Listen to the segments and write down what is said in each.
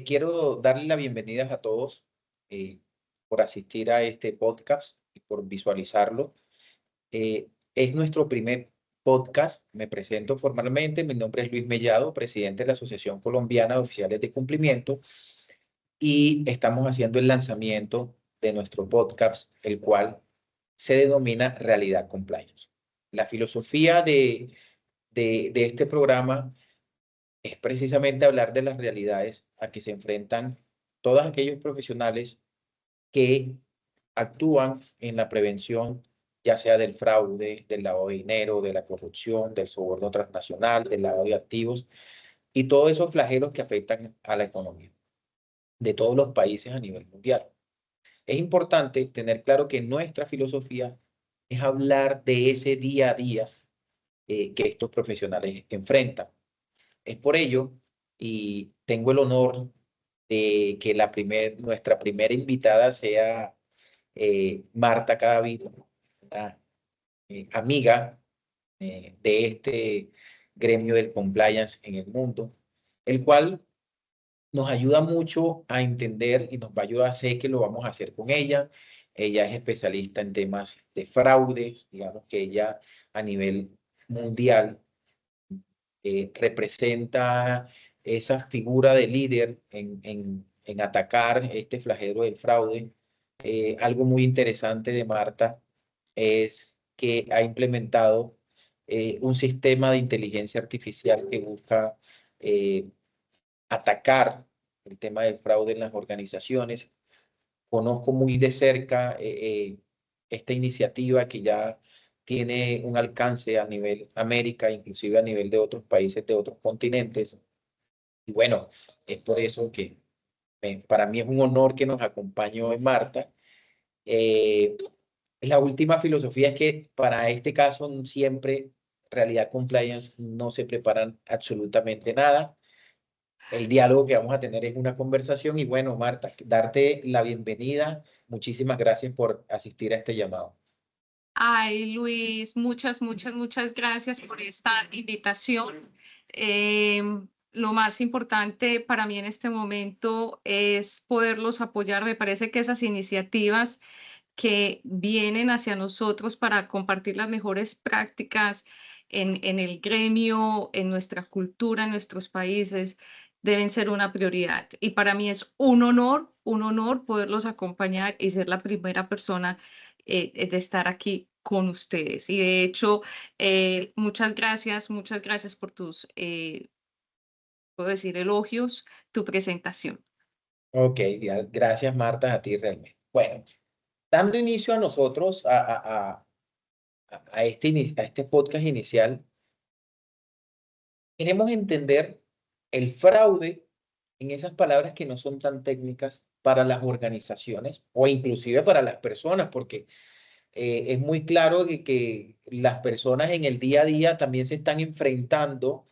quiero darle la bienvenida a todos por asistir a este podcast y por visualizarlo. Es nuestro primer podcast. Me presento formalmente. Mi nombre es Luis Mellado, presidente de la Asociación Colombiana de Oficiales de Cumplimiento, y estamos haciendo el lanzamiento de nuestro podcast, el cual se denomina Realidad Compliance. La filosofía de este programa es precisamente hablar de las realidades a que se enfrentan todos aquellos profesionales que actúan en la prevención, ya sea del fraude, del lavado de dinero, de la corrupción, del soborno transnacional, del lavado de activos y todos esos flagelos que afectan a la economía de todos los países a nivel mundial. Es importante tener claro que nuestra filosofía es hablar de ese día a día que estos profesionales enfrentan. Es por ello, y tengo el honor de que nuestra primera invitada sea Marta Cadavid, una amiga de este gremio del compliance en el mundo, el cual nos ayuda mucho a entender y nos va a ayudar, sé que lo vamos a hacer con ella. Ella es especialista en temas de fraude, digamos que ella a nivel mundial representa esa figura de líder en atacar este flagelo del fraude. Algo muy interesante de Marta es que ha implementado un sistema de inteligencia artificial que busca atacar el tema del fraude en las organizaciones. Conozco muy de cerca esta iniciativa que ya tiene un alcance a nivel América, inclusive a nivel de otros países, de otros continentes. Y bueno, es por eso que para mí es un honor que nos acompañe hoy Marta. Eh, la última filosofía es que para este caso siempre realidad compliance no se preparan absolutamente nada. El diálogo que vamos a tener es una conversación y bueno, Marta, darte la bienvenida. Muchísimas gracias por asistir a este llamado. Ay, Luis, muchas gracias por esta invitación. Lo más importante para mí en este momento es poderlos apoyar. Me parece que esas iniciativas que vienen hacia nosotros para compartir las mejores prácticas en el gremio, en nuestra cultura, en nuestros países, deben ser una prioridad. Y para mí es un honor poderlos acompañar y ser la primera persona de estar aquí con ustedes. Y de hecho, muchas gracias por tus, puedo decir, elogios, tu presentación. Ok, gracias Marta, a ti realmente. Bueno, dando inicio a nosotros, a este podcast inicial, queremos entender el fraude en esas palabras que no son tan técnicas para las organizaciones o inclusive para las personas, porque es muy claro que las personas en el día a día también se están enfrentando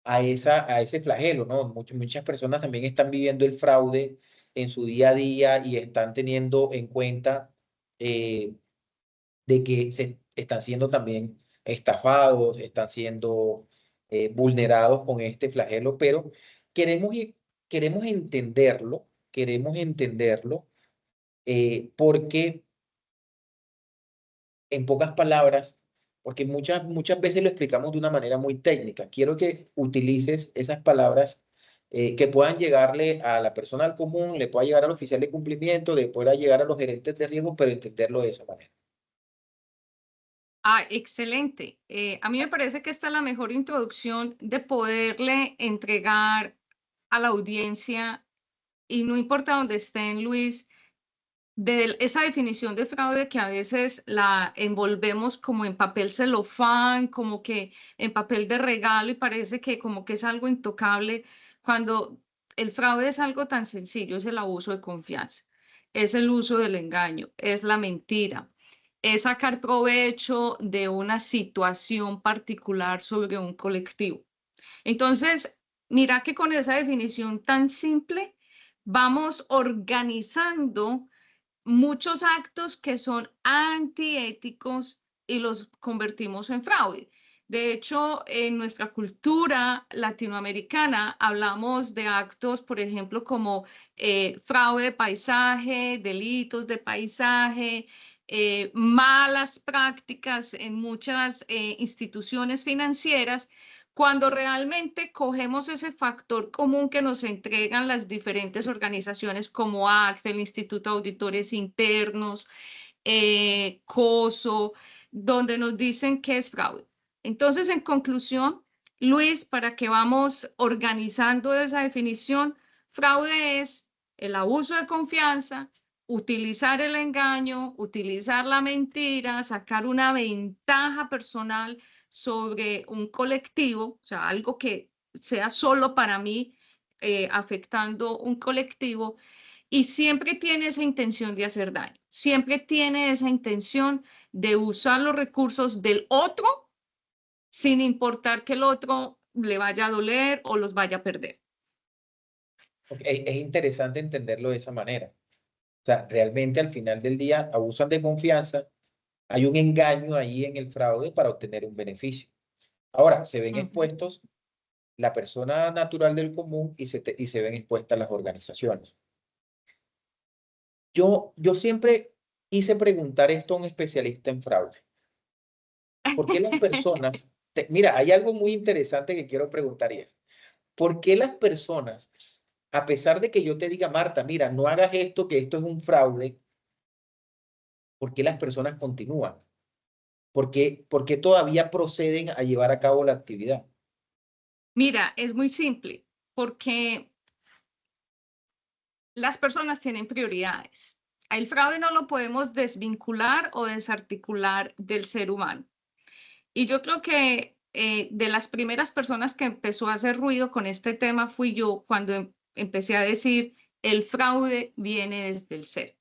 a ese flagelo, ¿no? Muchas personas también están viviendo el fraude en su día a día y están teniendo en cuenta eh, de que se están siendo también estafados, están siendo vulnerados con este flagelo, pero queremos, queremos entenderlo porque en pocas palabras, porque muchas veces lo explicamos de una manera muy técnica. Quiero que utilices esas palabras que puedan llegarle a la persona al común, le pueda llegar al oficial de cumplimiento, le pueda llegar a los gerentes de riesgo, pero entenderlo de esa manera. Excelente. A mí me parece que esta es la mejor introducción de poderle entregar a la audiencia, y no importa dónde estén, Luis, de esa definición de fraude que a veces la envolvemos como en papel celofán, como que en papel de regalo y parece que como que es algo intocable, cuando el fraude es algo tan sencillo, es el abuso de confianza, es el uso del engaño, es la mentira, es sacar provecho de una situación particular sobre un colectivo. Entonces, mira que con esa definición tan simple vamos organizando muchos actos que son antiéticos y los convertimos en fraude. De hecho, en nuestra cultura latinoamericana hablamos de actos, por ejemplo, como fraude de paisaje, delitos de paisaje, malas prácticas en muchas instituciones financieras, cuando realmente cogemos ese factor común que nos entregan las diferentes organizaciones como ACFE, el Instituto de Auditores Internos, COSO, donde nos dicen que es fraude. Entonces, en conclusión, Luis, para que vamos organizando esa definición, fraude es el abuso de confianza, utilizar el engaño, utilizar la mentira, sacar una ventaja personal sobre un colectivo, o sea, algo que sea solo para mí, afectando un colectivo, y siempre tiene esa intención de hacer daño, siempre tiene esa intención de usar los recursos del otro sin importar que el otro le vaya a doler o los vaya a perder. Es interesante entenderlo de esa manera. O sea, realmente al final del día abusan de confianza, hay un engaño ahí en el fraude para obtener un beneficio. Ahora, se ven expuestos la persona natural del común y se ven expuestas las organizaciones. Yo siempre quise preguntar esto a un especialista en fraude. ¿Por qué las personas, mira, hay algo muy interesante que quiero preguntar y es, ¿por qué las personas, a pesar de que yo te diga, Marta, mira, no hagas esto, que esto es un fraude, ¿por qué las personas continúan? ¿Por qué todavía proceden a llevar a cabo la actividad? Mira, es muy simple, porque las personas tienen prioridades. El fraude no lo podemos desvincular o desarticular del ser humano. Y yo creo que de las primeras personas que empezó a hacer ruido con este tema fui yo cuando empecé a decir, el fraude viene desde el ser.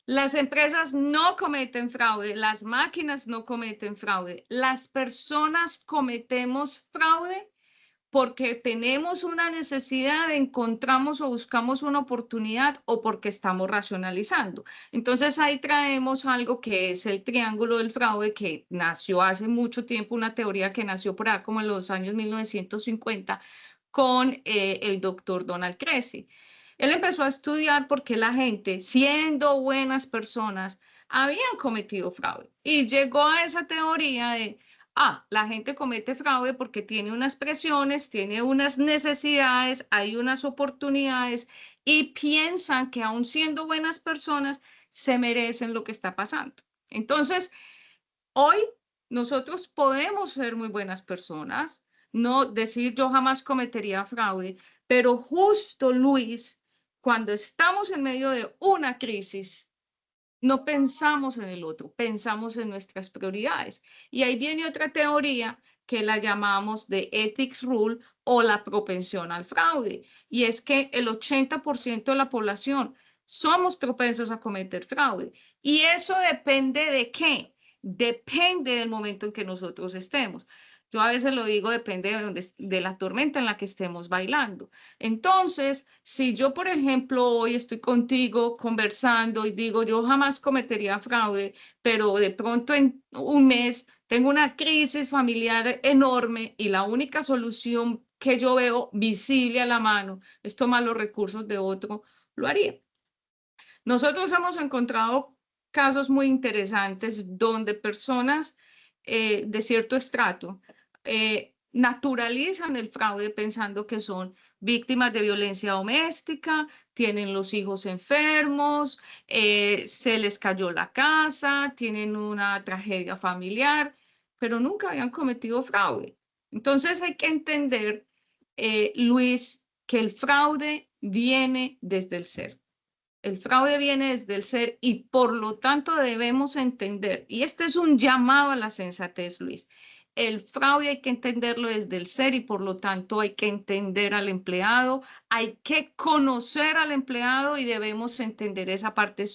Las empresas no cometen fraude, las máquinas no cometen fraude, las personas cometemos fraude porque tenemos una necesidad, encontramos o buscamos una oportunidad o porque estamos racionalizando. Entonces ahí traemos algo que es el triángulo del fraude, que nació hace mucho tiempo, una teoría que nació por ahí como en los años 1950 con el doctor Donald Cressy. Él empezó a estudiar por qué la gente, siendo buenas personas, habían cometido fraude y llegó a esa teoría de la gente comete fraude porque tiene unas presiones, tiene unas necesidades, hay unas oportunidades y piensan que aun siendo buenas personas, se merecen lo que está pasando. Entonces, hoy nosotros podemos ser muy buenas personas, no decir yo jamás cometería fraude, pero justo, Luis, cuando estamos en medio de una crisis, no pensamos en el otro, pensamos en nuestras prioridades. Y ahí viene otra teoría que la llamamos de ethics rule o la propensión al fraude. Y es que el 80% de la población somos propensos a cometer fraude. ¿Y eso depende de qué? Depende del momento en que nosotros estemos. Yo a veces lo digo, depende de la tormenta en la que estemos bailando. Entonces, si yo, por ejemplo, hoy estoy contigo conversando y digo, yo jamás cometería fraude, pero de pronto en un mes tengo una crisis familiar enorme y la única solución que yo veo visible a la mano es tomar los recursos de otro, lo haría. Nosotros hemos encontrado casos muy interesantes donde personas de cierto estrato naturalizan el fraude pensando que son víctimas de violencia doméstica, tienen los hijos enfermos, se les cayó la casa, tienen una tragedia familiar, pero nunca habían cometido fraude. Entonces hay que entender, Luis, que el fraude viene desde el ser. El fraude viene desde el ser y por lo tanto debemos entender, y este es un llamado a la sensatez, Luis, el fraude hay que entenderlo desde el ser y por lo tanto hay que entender al empleado, hay que conocer al empleado y debemos entender esa parte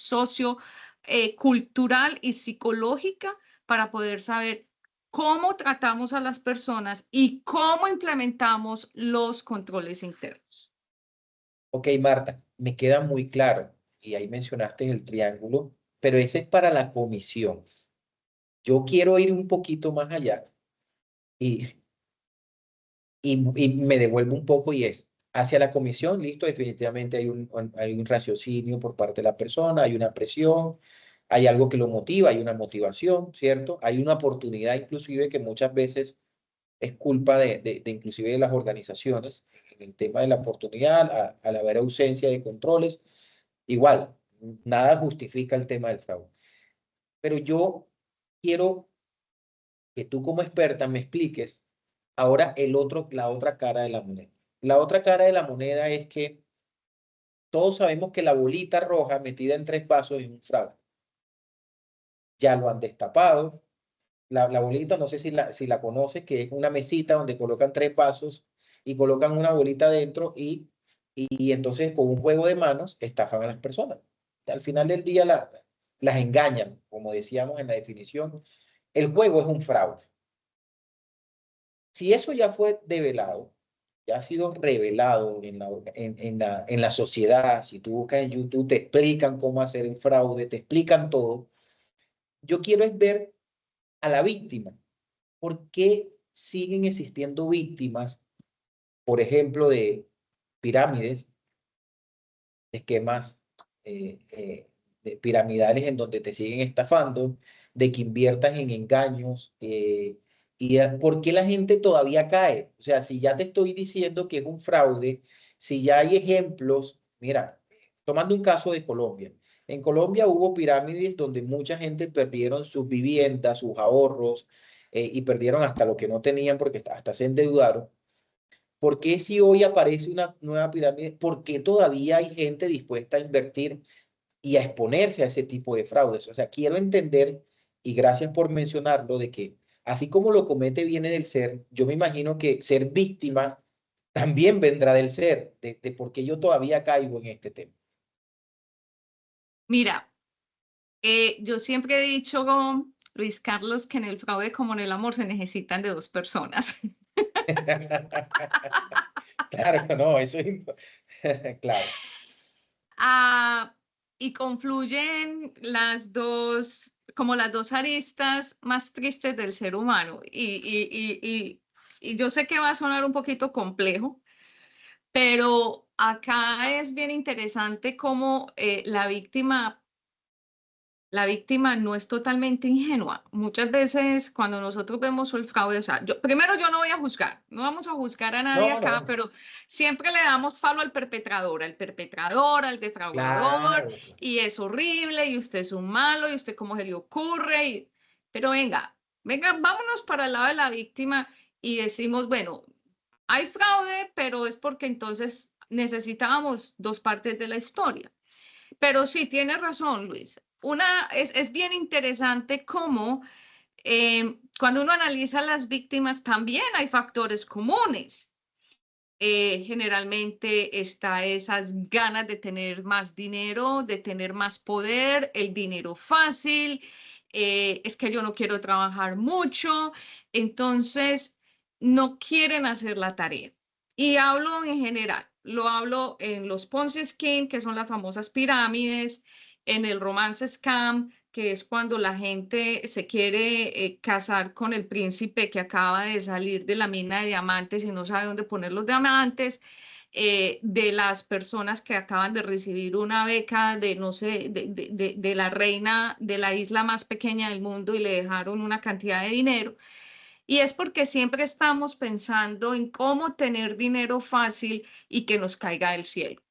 cultural y psicológica para poder saber cómo tratamos a las personas y cómo implementamos los controles internos. Ok, Marta, me queda muy claro. Y ahí mencionaste el triángulo, pero ese es para la comisión. Yo quiero ir un poquito más allá y, y me devuelvo un poco y es hacia la comisión, listo, definitivamente hay un raciocinio por parte de la persona, hay una presión, hay algo que lo motiva, hay una motivación, ¿cierto? Hay una oportunidad inclusive que muchas veces es culpa de inclusive de las organizaciones en el tema de la oportunidad, al haber ausencia de controles, igual, nada justifica el tema del fraude. Pero yo quiero que tú como experta me expliques ahora la otra cara de la moneda. La otra cara de la moneda es que todos sabemos que la bolita roja metida en 3 vasos es un fraude. Ya lo han destapado. La bolita, no sé si la conoces, que es una mesita donde colocan 3 vasos y colocan una bolita dentro y entonces con un juego de manos estafan a las personas. Al final del día las engañan, como decíamos en la definición. El juego es un fraude. Si eso ya fue develado, ya ha sido revelado en la sociedad, si tú buscas en YouTube, te explican cómo hacer el fraude, te explican todo. Yo quiero es ver a la víctima. ¿Por qué siguen existiendo víctimas, por ejemplo, de pirámides, de esquemas de piramidales en donde te siguen estafando, de que inviertas en engaños? ¿Por qué la gente todavía cae? O sea, si ya te estoy diciendo que es un fraude, si ya hay ejemplos, mira, tomando un caso de Colombia. En Colombia hubo pirámides donde mucha gente perdieron sus viviendas, sus ahorros, y perdieron hasta lo que no tenían porque hasta se endeudaron. ¿Por qué si hoy aparece una nueva pirámide? ¿Por qué todavía hay gente dispuesta a invertir y a exponerse a ese tipo de fraudes? O sea, quiero entender, y gracias por mencionarlo, de que así como lo comete viene del ser, yo me imagino que ser víctima también vendrá del ser, de por qué yo todavía caigo en este tema. Mira, yo siempre he dicho, Luis Carlos, que en el fraude como en el amor se necesitan de dos personas. Claro, no, eso es claro. Ah, y confluyen las dos, como las dos aristas más tristes del ser humano. Y yo sé que va a sonar un poquito complejo, pero acá es bien interesante cómo la víctima no es totalmente ingenua. Muchas veces cuando nosotros vemos el fraude, o sea, primero yo no voy a juzgar, no vamos a juzgar a nadie No, acá, no, pero siempre le damos falo al perpetrador, al defraudador, claro, claro. y es horrible, y usted es un malo, y usted cómo se le ocurre, pero venga, vámonos para el lado de la víctima y decimos, bueno, hay fraude, pero es porque entonces necesitábamos dos partes de la historia. Pero sí, tiene razón, Luis. Es bien interesante cómo cuando uno analiza a las víctimas también hay factores comunes. Generalmente está esas ganas de tener más dinero, de tener más poder, el dinero fácil, es que yo no quiero trabajar mucho, entonces no quieren hacer la tarea. Y hablo en general, lo hablo en los Ponzi Scheme, que son las famosas pirámides, en el romance scam, que es cuando la gente se quiere casar con el príncipe que acaba de salir de la mina de diamantes y no sabe dónde poner los diamantes, de las personas que acaban de recibir una beca de, no sé, de la reina de la isla más pequeña del mundo y le dejaron una cantidad de dinero. Y es porque siempre estamos pensando en cómo tener dinero fácil y que nos caiga del cielo.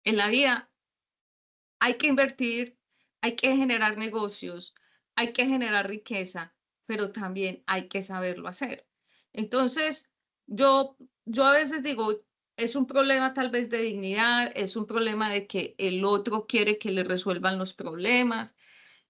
En la vida hay que invertir, hay que generar negocios, hay que generar riqueza, pero también hay que saberlo hacer. Entonces, yo a veces digo, es un problema tal vez de dignidad, es un problema de que el otro quiere que le resuelvan los problemas.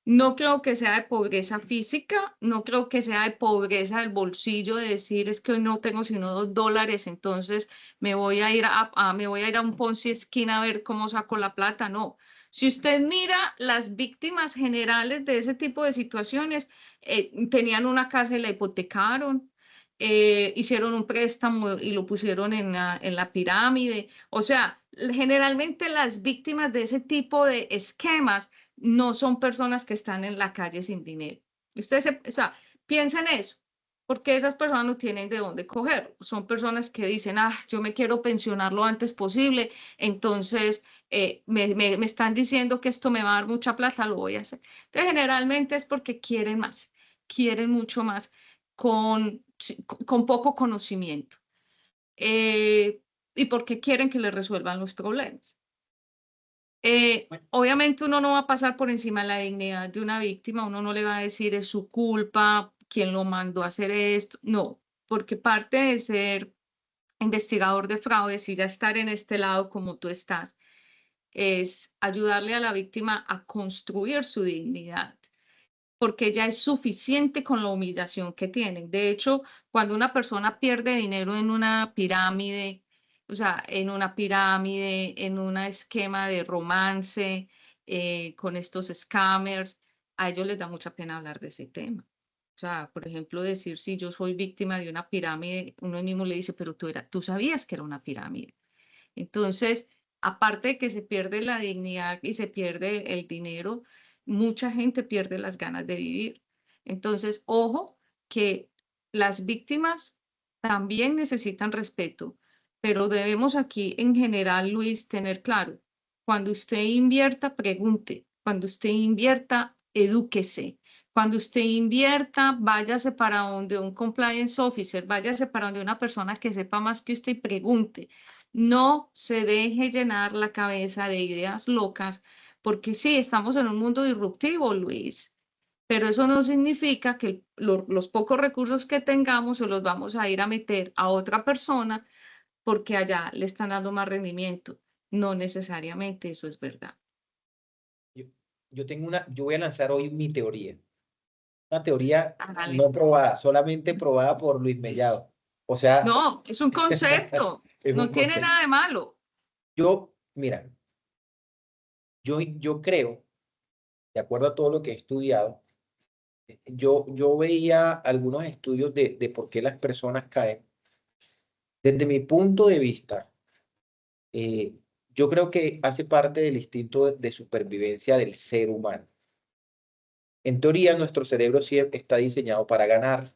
No creo que sea de pobreza física, no creo que sea de pobreza del bolsillo, de decir es que hoy no tengo sino $2, entonces me voy a ir a un Ponzi esquina a ver cómo saco la plata. No. Si usted mira las víctimas generales de ese tipo de situaciones, tenían una casa y la hipotecaron, hicieron un préstamo y lo pusieron en la pirámide. O sea, generalmente las víctimas de ese tipo de esquemas no son personas que están en la calle sin dinero. Ustedes, o sea, piensa en eso. porque esas personas no tienen de dónde coger. Son personas que dicen, yo me quiero pensionar lo antes posible, entonces me están diciendo que esto me va a dar mucha plata, lo voy a hacer. Entonces, generalmente es porque quieren más, quieren mucho más con poco conocimiento y porque quieren que les resuelvan los problemas. Obviamente uno no va a pasar por encima de la dignidad de una víctima, uno no le va a decir es su culpa, quién lo mandó a hacer esto, no, porque parte de ser investigador de fraudes y ya estar en este lado como tú estás, es ayudarle a la víctima a construir su dignidad, porque ya es suficiente con la humillación que tienen. De hecho, cuando una persona pierde dinero en una pirámide, o sea, en una pirámide, en un esquema de romance, con estos scammers, a ellos les da mucha pena hablar de ese tema. O sea, por ejemplo, decir si yo soy víctima de una pirámide, uno mismo le dice, pero tú sabías que era una pirámide. Entonces, aparte de que se pierde la dignidad y se pierde el dinero, mucha gente pierde las ganas de vivir. Entonces, ojo, que las víctimas también necesitan respeto, pero debemos aquí en general, Luis, tener claro, cuando usted invierta, pregunte, cuando usted invierta, edúquese. Cuando usted invierta, váyase para donde un compliance officer, váyase para donde una persona que sepa más que usted y pregunte. No se deje llenar la cabeza de ideas locas, porque sí, estamos en un mundo disruptivo, Luis, pero eso no significa que los pocos recursos que tengamos se los vamos a ir a meter a otra persona porque allá le están dando más rendimiento. No necesariamente eso es verdad. Yo, yo voy a lanzar hoy mi teoría. Una teoría Hágale. no probada, solamente probada por Luis Mellado. O sea, No, es un concepto, es un no tiene concepto. nada de malo. Mira, yo creo, de acuerdo a todo lo que he estudiado, yo veía algunos estudios de por qué las personas caen. Desde mi punto de vista, eh, yo creo que hace parte del instinto de supervivencia del ser humano. En teoría, nuestro cerebro sí está diseñado para ganar.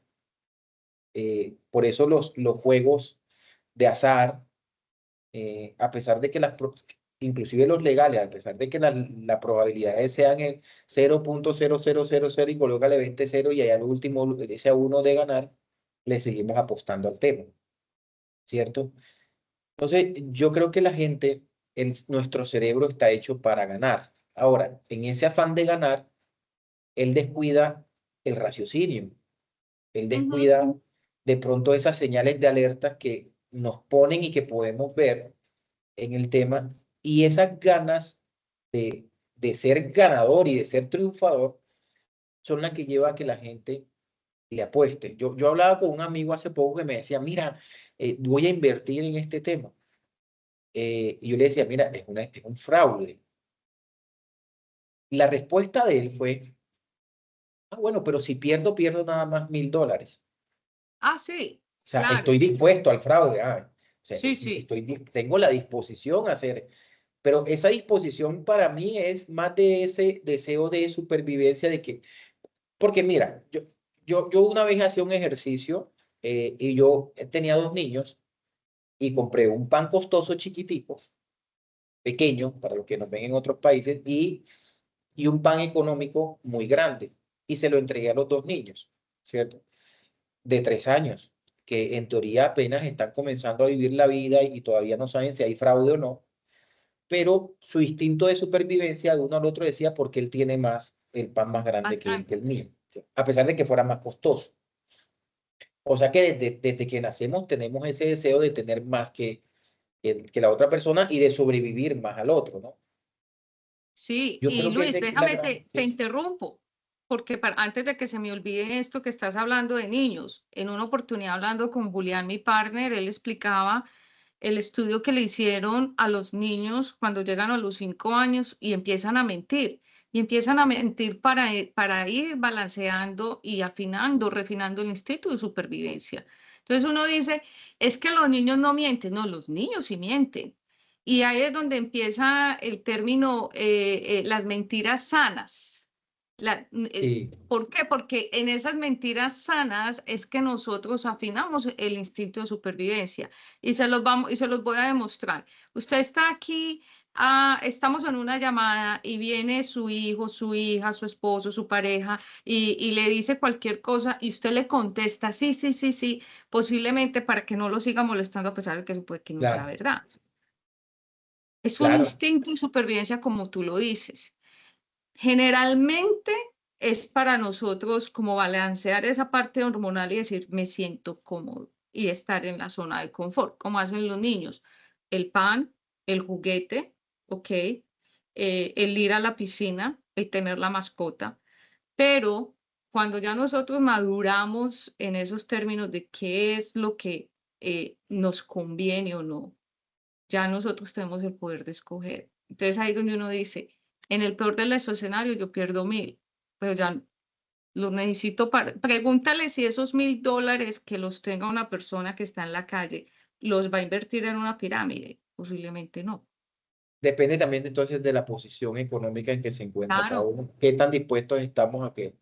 Por eso los juegos de azar, a pesar de que inclusive los legales, a pesar de que las probabilidades sean el 0.0000 y colócale 20 cero y allá al último ese a uno de ganar, le seguimos apostando al tema, ¿cierto? Entonces, yo creo que la gente, nuestro cerebro está hecho para ganar. Ahora, en ese afán de ganar, él descuida el raciocinio, él Ujú. descuida de pronto esas señales de alerta que nos ponen y que podemos ver en el tema, y esas ganas de ser ganador y de ser triunfador son las que lleva a que la gente le apueste. Yo hablaba con un amigo hace poco que me decía, mira, voy a invertir en este tema. Y yo le decía, mira, es un fraude. La respuesta de él fue, bueno, pero si pierdo, pierdo nada más $1000. Sí, O sea, claro. estoy dispuesto al fraude. O sea, Sí, sí. tengo la disposición a hacer, pero esa disposición para mí es más de ese deseo de supervivencia de que, porque mira, yo una vez hacía un ejercicio y yo tenía dos niños y compré un pan costoso chiquitico, pequeño, para los que nos ven en otros países, y un pan económico muy grande. Y se lo entregué a los dos niños, ¿cierto? De 3 años, que en teoría apenas están comenzando a vivir la vida y todavía no saben si hay fraude o no, pero su instinto de supervivencia de uno al otro decía porque él tiene más, el pan más grande Más que grande. el mío, a pesar de que fuera más costoso. O sea que desde que nacemos tenemos ese deseo de tener más que la otra persona y de sobrevivir más al otro, ¿no? Sí, Yo y creo que Luis, esa es la déjame gran... te interrumpo, porque antes de que se me olvide esto que estás hablando de niños, en una oportunidad hablando con Julián, mi partner, él explicaba el estudio que le hicieron a los niños cuando llegan a los 5 años y empiezan a mentir para ir balanceando y afinando, refinando el instinto de supervivencia. Entonces uno dice, es que los niños no mienten, no, los niños sí mienten. Y ahí es donde empieza el término, las mentiras sanas. Sí, ¿Por qué? Porque en esas mentiras sanas es que nosotros afinamos el instinto de supervivencia y se los voy a demostrar. Usted está aquí, estamos en una llamada y viene su hijo, su hija, su esposo, su pareja y le dice cualquier cosa y usted le contesta sí, sí, sí, sí, posiblemente para que no lo siga molestando a pesar de que eso puede que no sea claro, verdad. Es un claro. instinto de supervivencia como tú lo dices. Generalmente es para nosotros como balancear esa parte hormonal y decir, me siento cómodo y estar en la zona de confort, como hacen los niños. El pan, el juguete, ¿ok? El ir a la piscina, el tener la mascota. Pero cuando ya nosotros maduramos en esos términos de qué es lo que nos conviene o no, ya nosotros tenemos el poder de escoger. Entonces ahí es donde uno dice, en el peor de los escenarios yo pierdo 1.000, pero ya los necesito para... Pregúntale si esos $1.000 que los tenga una persona que está en la calle, los va a invertir en una pirámide. Posiblemente no. Depende también entonces de la posición económica en que se encuentra cada Claro, uno. ¿Qué tan dispuestos estamos a que?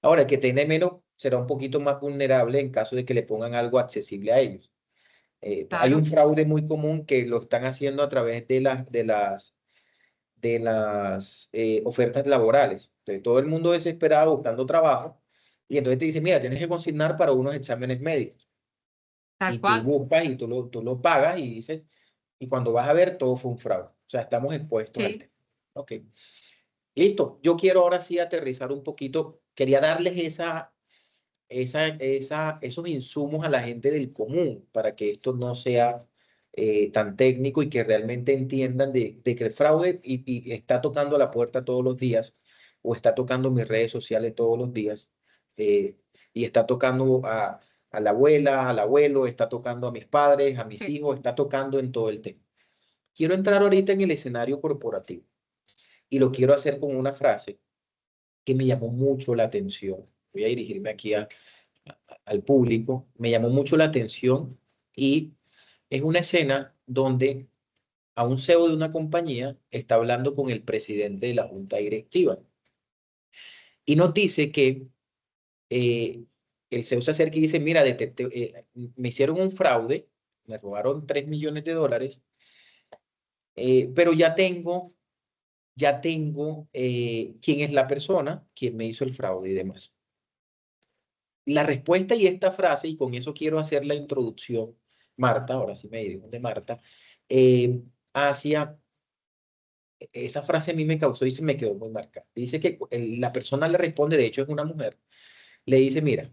Ahora, el que tiene menos será un poquito más vulnerable en caso de que le pongan algo accesible a ellos. Hay un claro, fraude muy común que lo están haciendo a través de las ofertas laborales. Entonces, todo el mundo desesperado buscando trabajo y entonces te dice, mira, tienes que consignar para unos exámenes médicos tal y tú cual. buscas y tú lo pagas y dices, y cuando vas a ver, todo fue un fraude. O sea, estamos expuestos al Sí, tema. Ok, listo. Yo quiero ahora sí aterrizar un poquito. Quería darles esos insumos a la gente del común para que esto no sea tan técnico y que realmente entiendan de que el fraude y está tocando la puerta todos los días o está tocando mis redes sociales todos los días eh, y está tocando a la abuela, al abuelo, está tocando a mis padres, a mis sí. hijos, está tocando en todo el tema. Quiero entrar ahorita en el escenario corporativo y lo quiero hacer con una frase que me llamó mucho la atención. Voy a dirigirme aquí al público, me llamó mucho la atención y es una escena donde a un CEO de una compañía está hablando con el presidente de la junta directiva y nos dice que el CEO se acerca y dice, mira, me hicieron un fraude, me robaron $3 millones, pero ya tengo quién es la persona, quién me hizo el fraude y demás. La respuesta y esta frase, y con eso quiero hacer la introducción, Marta, ahora sí me dirijo de Marta, hacia esa frase a mí me causó y se me quedó muy marcada. Dice que la persona le responde, de hecho es una mujer, le dice, mira,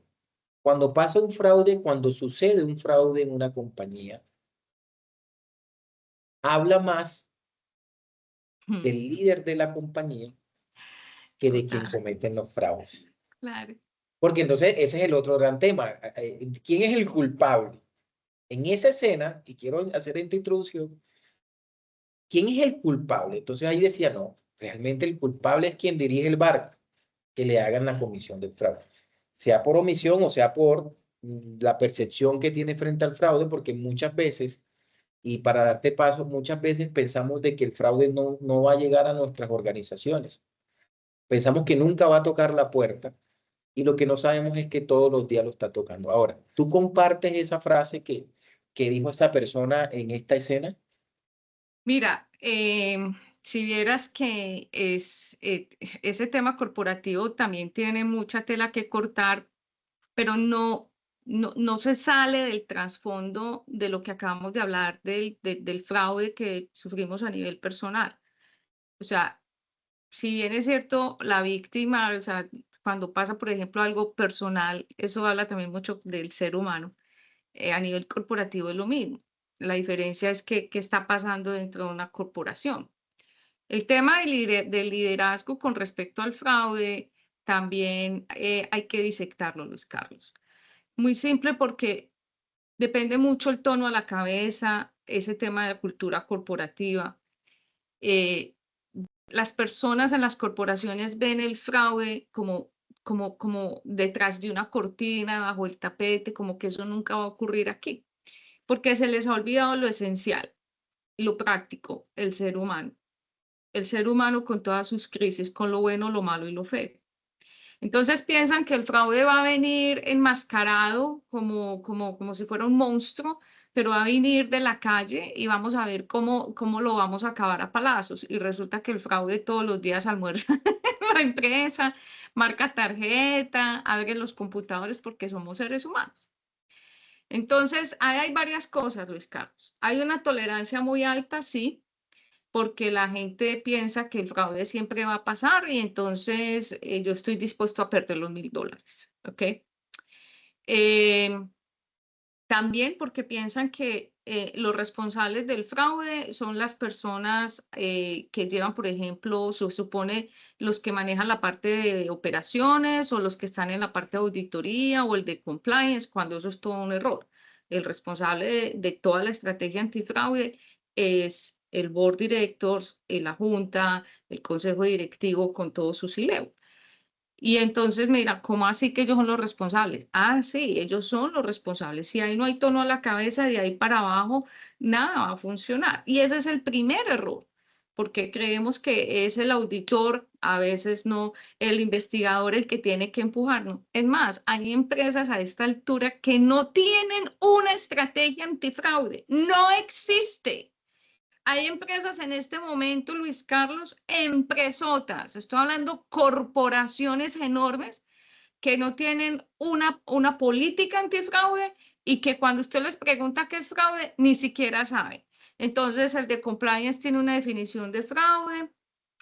cuando pasa un fraude, cuando sucede un fraude en una compañía, habla más Mm, del líder de la compañía que de quien total, cometen los fraudes. claro. Porque entonces ese es el otro gran tema. ¿Quién es el culpable? En esa escena, y quiero hacer esta introducción, ¿quién es el culpable? Entonces ahí decía, no, realmente el culpable es quien dirige el barco, que le hagan la comisión del fraude, sea por omisión o sea por la percepción que tiene frente al fraude, porque muchas veces, y para darte paso, muchas veces pensamos de que el fraude no va a llegar a nuestras organizaciones. Pensamos que nunca va a tocar la puerta y lo que no sabemos es que todos los días lo está tocando. Ahora, ¿tú compartes esa frase que dijo esa persona en esta escena? Mira, si vieras que ese tema corporativo también tiene mucha tela que cortar, pero no se sale del trasfondo de lo que acabamos de hablar del fraude que sufrimos a nivel personal. O sea, si bien es cierto, la víctima, o sea, cuando pasa, por ejemplo, algo personal, eso habla también mucho del ser humano. A nivel corporativo es lo mismo. La diferencia es que qué está pasando dentro de una corporación. El tema del liderazgo con respecto al fraude también hay que disectarlo, Luis Carlos. Muy simple porque depende mucho el tono a la cabeza, ese tema de la cultura corporativa. Eh, las personas en las corporaciones ven el fraude como detrás de una cortina, bajo el tapete, como que eso nunca va a ocurrir aquí, porque se les ha olvidado lo esencial, lo práctico, el ser humano. el ser humano con todas sus crisis, con lo bueno, lo malo y lo feo. Entonces piensan que el fraude va a venir enmascarado como si fuera un monstruo, pero va a venir de la calle y vamos a ver cómo lo vamos a acabar a palazos. Y resulta que el fraude todos los días almuerza en la empresa, marca tarjeta, abre los computadores porque somos seres humanos. Entonces, ahí hay varias cosas, Luis Carlos. Hay una tolerancia muy alta, sí, porque la gente piensa que el fraude siempre va a pasar y entonces yo estoy dispuesto a perder los $1.000, ¿ok? También porque piensan que los responsables del fraude son las personas que llevan, por ejemplo, se supone los que manejan la parte de operaciones o los que están en la parte de auditoría o el de compliance, cuando eso es todo un error. El responsable de toda la estrategia antifraude es el board directors, la junta, el consejo directivo con todo su sileo. Y entonces, mira, ¿cómo así que ellos son los responsables? Ah, sí, ellos son los responsables. Si ahí no hay tono a la cabeza, de ahí para abajo, nada va a funcionar. Y ese es el primer error, porque creemos que es el auditor, a veces no, el investigador el que tiene que empujarnos. Es más, hay empresas a esta altura que no tienen una estrategia antifraude. No existe. Hay empresas en este momento, Luis Carlos, empresotas, estoy hablando corporaciones enormes que no tienen una política antifraude y que cuando usted les pregunta qué es fraude, ni siquiera sabe. Entonces, el de compliance tiene una definición de fraude,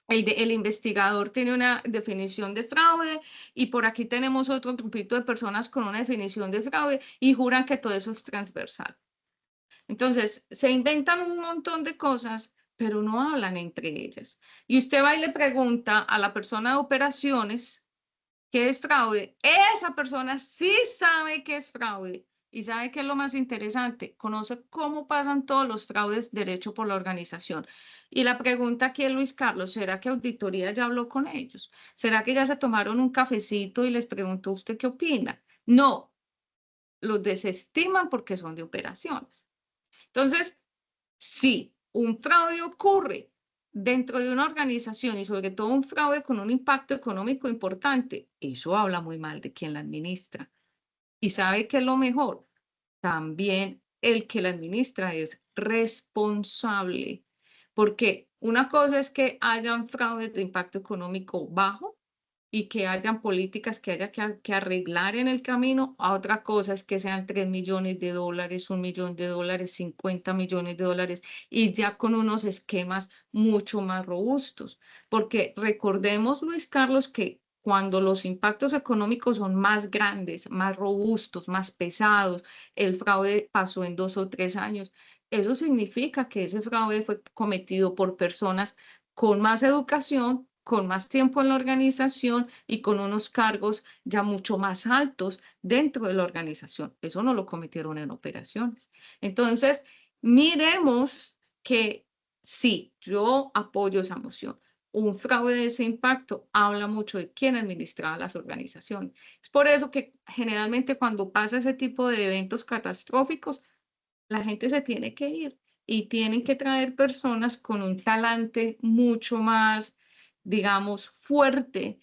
el investigador tiene una definición de fraude y por aquí tenemos otro grupito de personas con una definición de fraude y juran que todo eso es transversal. Entonces, se inventan un montón de cosas, pero no hablan entre ellas. Y usted va y le pregunta a la persona de operaciones qué es fraude. Esa persona sí sabe qué es fraude. Y sabe qué es lo más interesante, conoce cómo pasan todos los fraudes derecho por la organización. Y la pregunta aquí es, Luis Carlos, ¿será que auditoría ya habló con ellos? ¿Será que ya se tomaron un cafecito y les preguntó usted qué opina? No, los desestiman porque son de operaciones. Entonces, si un fraude ocurre dentro de una organización y sobre todo un fraude con un impacto económico importante, eso habla muy mal de quien la administra. Y sabe que es lo mejor, también el que la administra es responsable, porque una cosa es que hayan fraudes de impacto económico bajo y que hayan políticas que haya que arreglar en el camino, a otra cosa es que sean $3 millones, $1 millón, $50 millones, y ya con unos esquemas mucho más robustos. Porque recordemos, Luis Carlos, que cuando los impactos económicos son más grandes, más robustos, más pesados, el fraude pasó en 2 o 3 años, eso significa que ese fraude fue cometido por personas con más educación, con más tiempo en la organización y con unos cargos ya mucho más altos dentro de la organización. Eso no lo cometieron en operaciones. Entonces, miremos que sí, yo apoyo esa moción. Un fraude de ese impacto habla mucho de quién administraba las organizaciones. Es por eso que generalmente cuando pasa ese tipo de eventos catastróficos, la gente se tiene que ir y tienen que traer personas con un talante mucho más, digamos, fuerte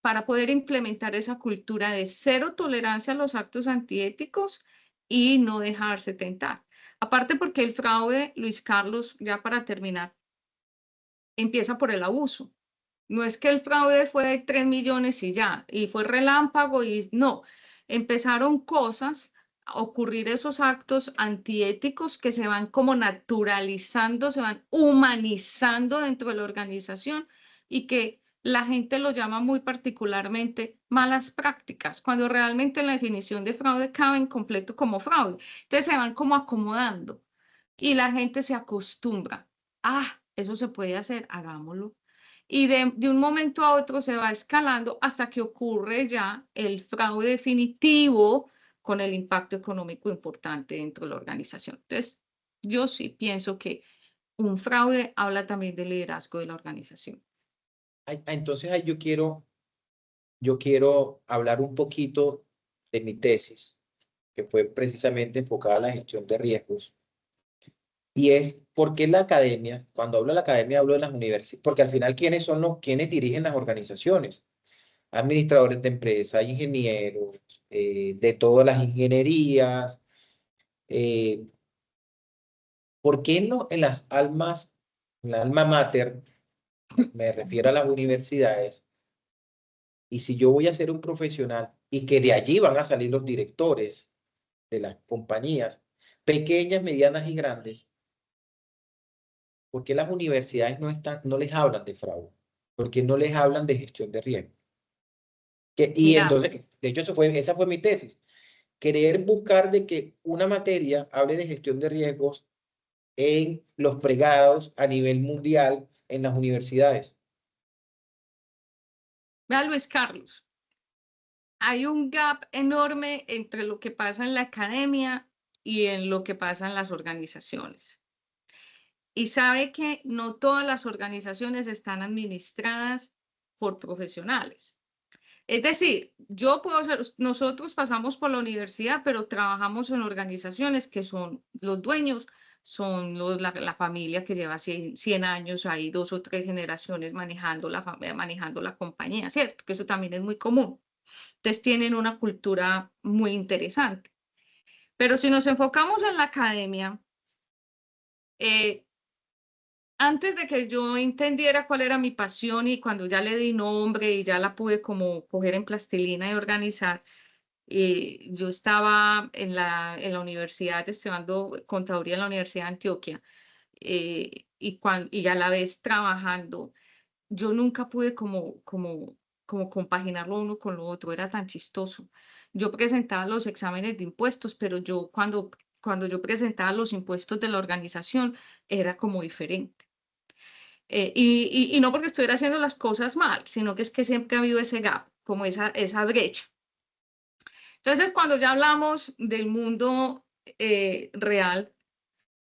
para poder implementar esa cultura de cero tolerancia a los actos antiéticos y no dejarse tentar. Aparte porque el fraude, Luis Carlos, ya para terminar, empieza por el abuso. No es que el fraude fue de 3 millones y ya, y fue relámpago y no, empezaron cosas a ocurrir esos actos antiéticos que se van como naturalizando, se van humanizando dentro de la organización y que la gente lo llama muy particularmente malas prácticas, cuando realmente en la definición de fraude caben completo como fraude. Entonces se van como acomodando y la gente se acostumbra. Ah, eso se puede hacer, hagámoslo. Y de un momento a otro se va escalando hasta que ocurre ya el fraude definitivo con el impacto económico importante dentro de la organización. Entonces, yo sí pienso que un fraude habla también del liderazgo de la organización. Entonces, ahí yo quiero hablar un poquito de mi tesis, que fue precisamente enfocada a la gestión de riesgos. Y es porque la academia, cuando hablo de la academia, hablo de las universidades, porque al final, ¿quiénes son quienes dirigen las organizaciones? Administradores de empresas, ingenieros, de todas las ingenierías. eh, ¿Por qué no en en la alma mater, me refiero a las universidades, y si yo voy a ser un profesional y que de allí van a salir los directores de las compañías, pequeñas, medianas y grandes, ¿por qué las universidades no les hablan de fraude? ¿Por qué no les hablan de gestión de riesgo? Y Mira, entonces, de hecho, esa fue mi tesis. Querer buscar de que una materia hable de gestión de riesgos en los pregrados a nivel mundial en las universidades. vea Luis Carlos, hay un gap enorme entre lo que pasa en la academia y en lo que pasa en las organizaciones. Y sabe que no todas las organizaciones están administradas por profesionales. Es decir, yo puedo ser, nosotros pasamos por la universidad, pero trabajamos en organizaciones que son los dueños, son la familia que lleva 100 años, hay 2 o 3 generaciones manejando la compañía, ¿cierto? Que eso también es muy común. Entonces tienen una cultura muy interesante. Pero si nos enfocamos en la academia, eh, antes de que yo entendiera cuál era mi pasión y cuando ya le di nombre y ya la pude como coger en plastilina y organizar, yo estaba en la universidad estudiando contaduría en la Universidad de Antioquia y a la vez trabajando. Yo nunca pude como compaginarlo uno con lo otro, era tan chistoso. Yo presentaba los exámenes de impuestos, pero cuando yo presentaba los impuestos de la organización, era como diferente. Y no porque estuviera haciendo las cosas mal, sino que es que siempre ha habido ese gap, como esa brecha. Entonces, cuando ya hablamos del mundo real,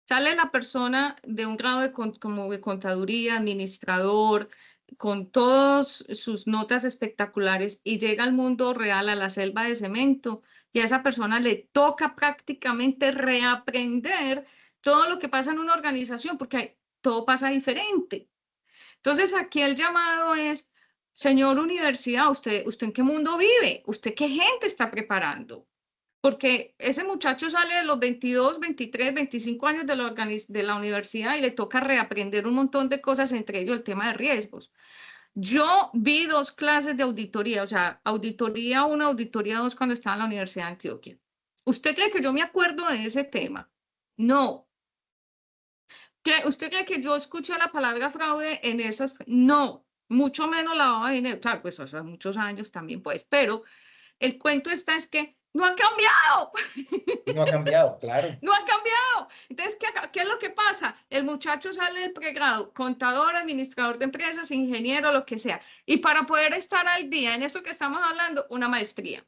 sale la persona de un grado como de contaduría, administrador, con todas sus notas espectaculares y llega al mundo real, a la selva de cemento, y a esa persona le toca prácticamente reaprender todo lo que pasa en una organización, porque todo pasa diferente. Entonces, aquí el llamado es, señor universidad, ¿usted en qué mundo vive? ¿Usted qué gente está preparando? Porque ese muchacho sale de los 22, 23, 25 años de la universidad y le toca reaprender un montón de cosas, entre ellos el tema de riesgos. Yo vi 2 clases de auditoría, o sea, auditoría 1, auditoría 2 cuando estaba en la Universidad de Antioquia. ¿Usted cree que yo me acuerdo de ese tema? No. ¿Usted cree que yo escuché la palabra fraude en esas? No. Mucho menos lavado de dinero. Claro, pues hace muchos años también, pues, pero el cuento está es que no ha cambiado. Y no ha cambiado, claro. No ha cambiado. Entonces, ¿qué es lo que pasa? El muchacho sale del pregrado, contador, administrador de empresas, ingeniero, lo que sea. Y para poder estar al día en eso que estamos hablando, una maestría.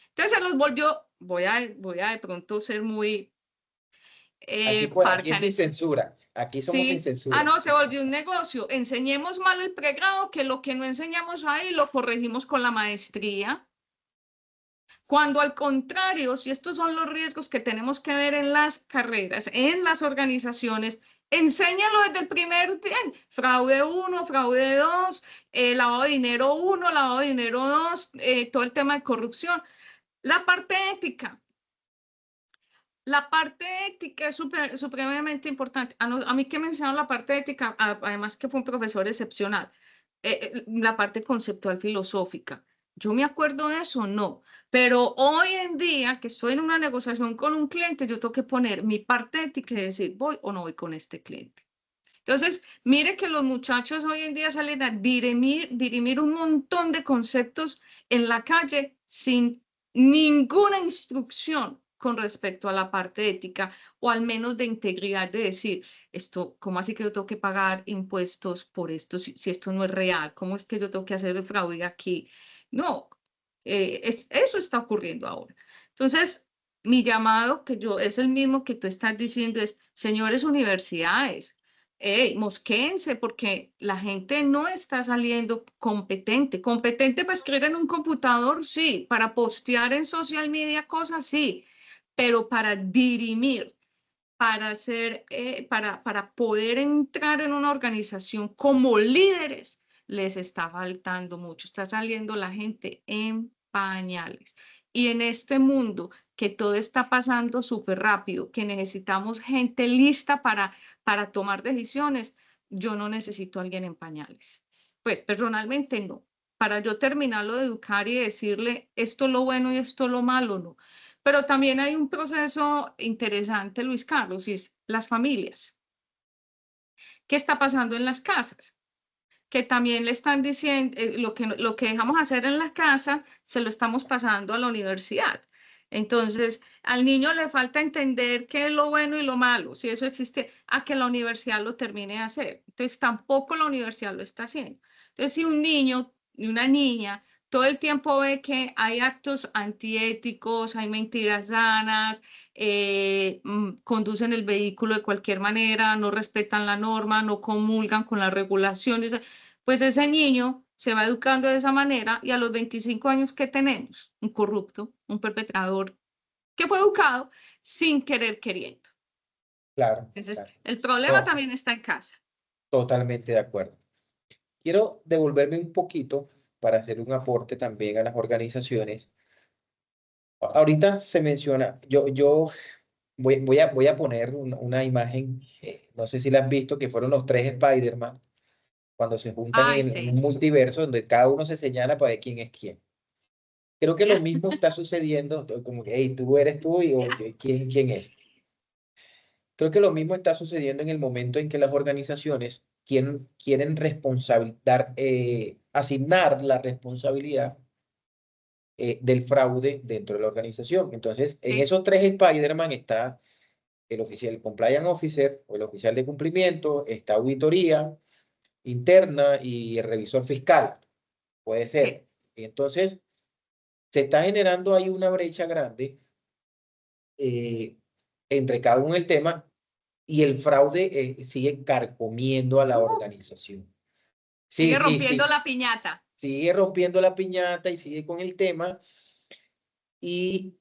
Entonces se los volvió, voy a de pronto ser muy Aquí parca es en sin esto. censura. Aquí somos sin Sí. Ah, censura. no, se volvió un negocio. Enseñemos mal el pregrado, que lo que no enseñamos ahí lo corregimos con la maestría. Cuando al contrario, si estos son los riesgos que tenemos que ver en las carreras, en las organizaciones, enséñalo desde el primer día. Fraude 1, fraude 2, lavado de dinero 1, lavado de dinero 2, todo el tema de corrupción. La parte ética. La parte ética es supremamente importante. A mí que me enseñaron la parte ética, además que fue un profesor excepcional, la parte conceptual filosófica. ¿Yo me acuerdo de eso? No. Pero hoy en día que estoy en una negociación con un cliente, yo tengo que poner mi parte ética y decir, ¿voy o no voy con este cliente? Entonces, mire que los muchachos hoy en día salen a dirimir un montón de conceptos en la calle sin ninguna instrucción con respecto a la parte ética o al menos de integridad de decir, esto, ¿cómo así que yo tengo que pagar impuestos por esto si esto no es real? ¿Cómo es que yo tengo que hacer el fraude aquí? No, eso está ocurriendo ahora. Entonces, mi llamado, que yo es el mismo que tú estás diciendo, es, señores universidades, mosquéense, porque la gente no está saliendo competente. Competente para escribir en un computador, sí. Para postear en social media, cosas, sí. Pero para dirimir, para poder entrar en una organización como líderes, les está faltando mucho. Está saliendo la gente en pañales. Y en este mundo que todo está pasando súper rápido, que necesitamos gente lista para tomar decisiones, yo no necesito a alguien en pañales. Pues personalmente no. Para yo terminarlo de educar y decirle esto es lo bueno y esto es lo malo, no. Pero también hay un proceso interesante, Luis Carlos, y es las familias. ¿Qué está pasando en las casas? Que también le están diciendo, lo que dejamos hacer en la casa, se lo estamos pasando a la universidad. Entonces, al niño le falta entender qué es lo bueno y lo malo, si eso existe, a que la universidad lo termine de hacer. Entonces, tampoco la universidad lo está haciendo. Entonces, si un niño y una niña todo el tiempo ve que hay actos antiéticos, hay mentiras sanas, conducen el vehículo de cualquier manera, no respetan la norma, no comulgan con las regulaciones, pues ese niño se va educando de esa manera y a los 25 años que tenemos, un corrupto, un perpetrador que fue educado sin querer queriendo. Claro, Entonces, claro. el problema No, también está en casa. totalmente de acuerdo. Quiero devolverme un poquito para hacer un aporte también a las organizaciones. Ahorita se menciona, yo voy a poner una imagen, no sé si la has visto, que fueron los tres Spider-Man, cuando se juntan Ay, en un sí. multiverso donde cada uno se señala para ver quién es quién. Creo que lo mismo está sucediendo, como que, hey, tú eres tú y ¿quién es? Creo que lo mismo está sucediendo en el momento en que las organizaciones quieren asignar la responsabilidad del fraude dentro de la organización. Entonces, en Sí, esos tres Spider-Man está el oficial, el compliance officer o el oficial de cumplimiento, está auditoría interna y el revisor fiscal, puede sí. ser. Y entonces, se está generando ahí una brecha grande eh, entre cada uno el tema y el fraude sigue carcomiendo a la organización. Sí, Sigue sí, rompiendo sí. la piñata. Sigue rompiendo la piñata y sigue con el tema. Y,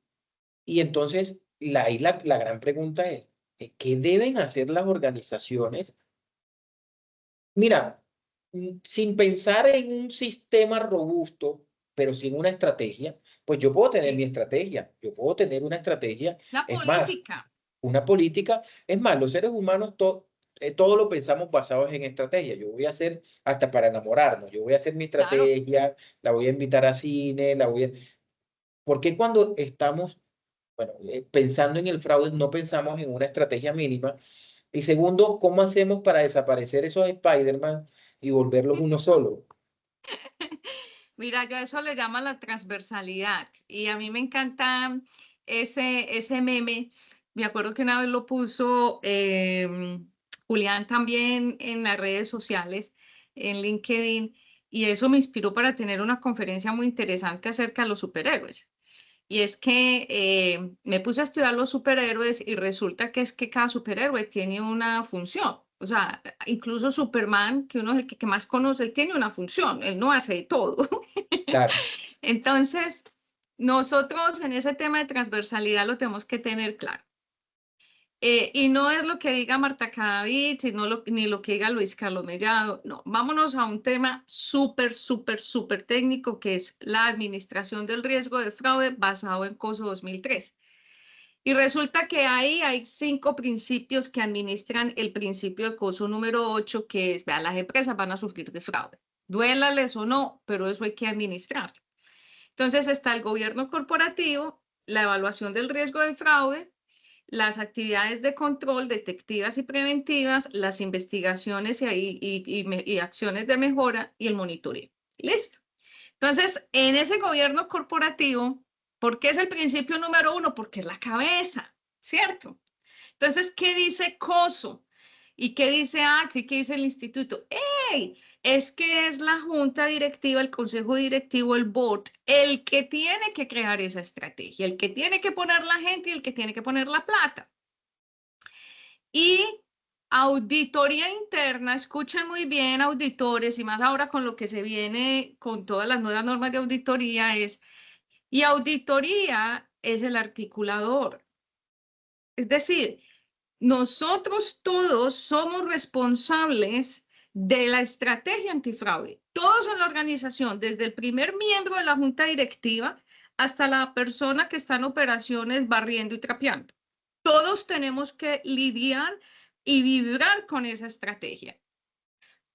y entonces, ahí la gran pregunta es, ¿qué deben hacer las organizaciones? Mira, sin pensar en un sistema robusto, pero sin una estrategia, pues yo puedo tener mi Sí. estrategia, yo puedo tener una estrategia, La es más, política. una política, es más, los seres humanos todo lo pensamos basados en estrategia. Yo voy a hacer hasta para enamorarnos, yo voy a hacer mi Claro. estrategia, la voy a invitar a cine, ¿Por qué cuando estamos, bueno, pensando en el fraude no pensamos en una estrategia mínima? Y segundo, ¿cómo hacemos para desaparecer esos Spider-Man y volverlos uno solo? Mira, yo a eso le llamo la transversalidad y a mí me encanta ese meme. Me acuerdo que una vez lo puso Julián también en las redes sociales, en LinkedIn, y eso me inspiró para tener una conferencia muy interesante acerca de los superhéroes. Y es que me puse a estudiar los superhéroes y resulta que es que cada superhéroe tiene una función. O sea, incluso Superman, que uno es el que más conoce, él tiene una función, él no hace de todo. Claro, Entonces, nosotros en ese tema de transversalidad lo tenemos que tener claro. Y no es lo que diga Marta Cadavid, ni lo que diga Luis Carlos Mellado, no, vámonos a un tema súper técnico que es la administración del riesgo de fraude basado en COSO 2003. Y resulta que ahí hay 5 principios que administran el principio de COSO número 8, que es, vea, las empresas van a sufrir de fraude, duélales o no, pero eso hay que administrar. Entonces está el gobierno corporativo, la evaluación del riesgo de fraude, las actividades de control detectivas y preventivas, las investigaciones y acciones de mejora y el monitoreo. Listo. Entonces, en ese gobierno corporativo, ¿por qué es el principio número 1? Porque es la cabeza, ¿cierto? Entonces, ¿qué dice COSO? ¿Y qué dice ACFI? ¿Qué dice el instituto? ¡Ey! Es que es la junta directiva, el consejo directivo, el board, el que tiene que crear esa estrategia, el que tiene que poner la gente y el que tiene que poner la plata. Y auditoría interna, escuchen muy bien, auditores, y más ahora con lo que se viene con todas las nuevas normas de auditoría y auditoría es el articulador. Es decir, nosotros todos somos responsables de la estrategia antifraude. Todos en la organización, desde el primer miembro de la junta directiva hasta la persona que está en operaciones barriendo y trapeando. Todos tenemos que lidiar y vibrar con esa estrategia.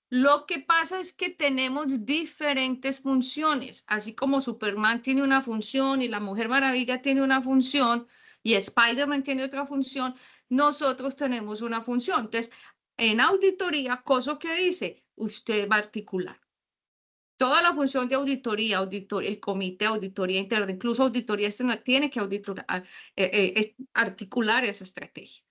Lo que pasa es que tenemos diferentes funciones, así como Superman tiene una función y la Mujer Maravilla tiene una función y Spider-Man tiene otra función, nosotros tenemos una función. Entonces, en auditoría, cosa que dice, usted va a articular. Toda la función de auditoría, el comité de auditoría interna, incluso auditoría externa, tiene que articular esa estrategia.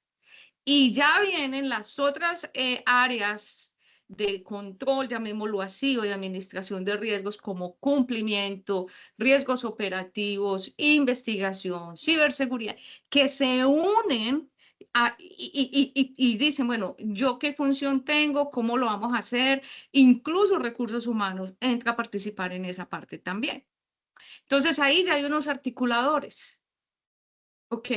Y ya vienen las otras áreas de control, llamémoslo así, o de administración de riesgos como cumplimiento, riesgos operativos, investigación, ciberseguridad, que se unen y dicen, bueno, ¿yo qué función tengo? ¿Cómo lo vamos a hacer? Incluso recursos humanos entra a participar en esa parte también. Entonces ahí ya hay unos articuladores, ¿ok?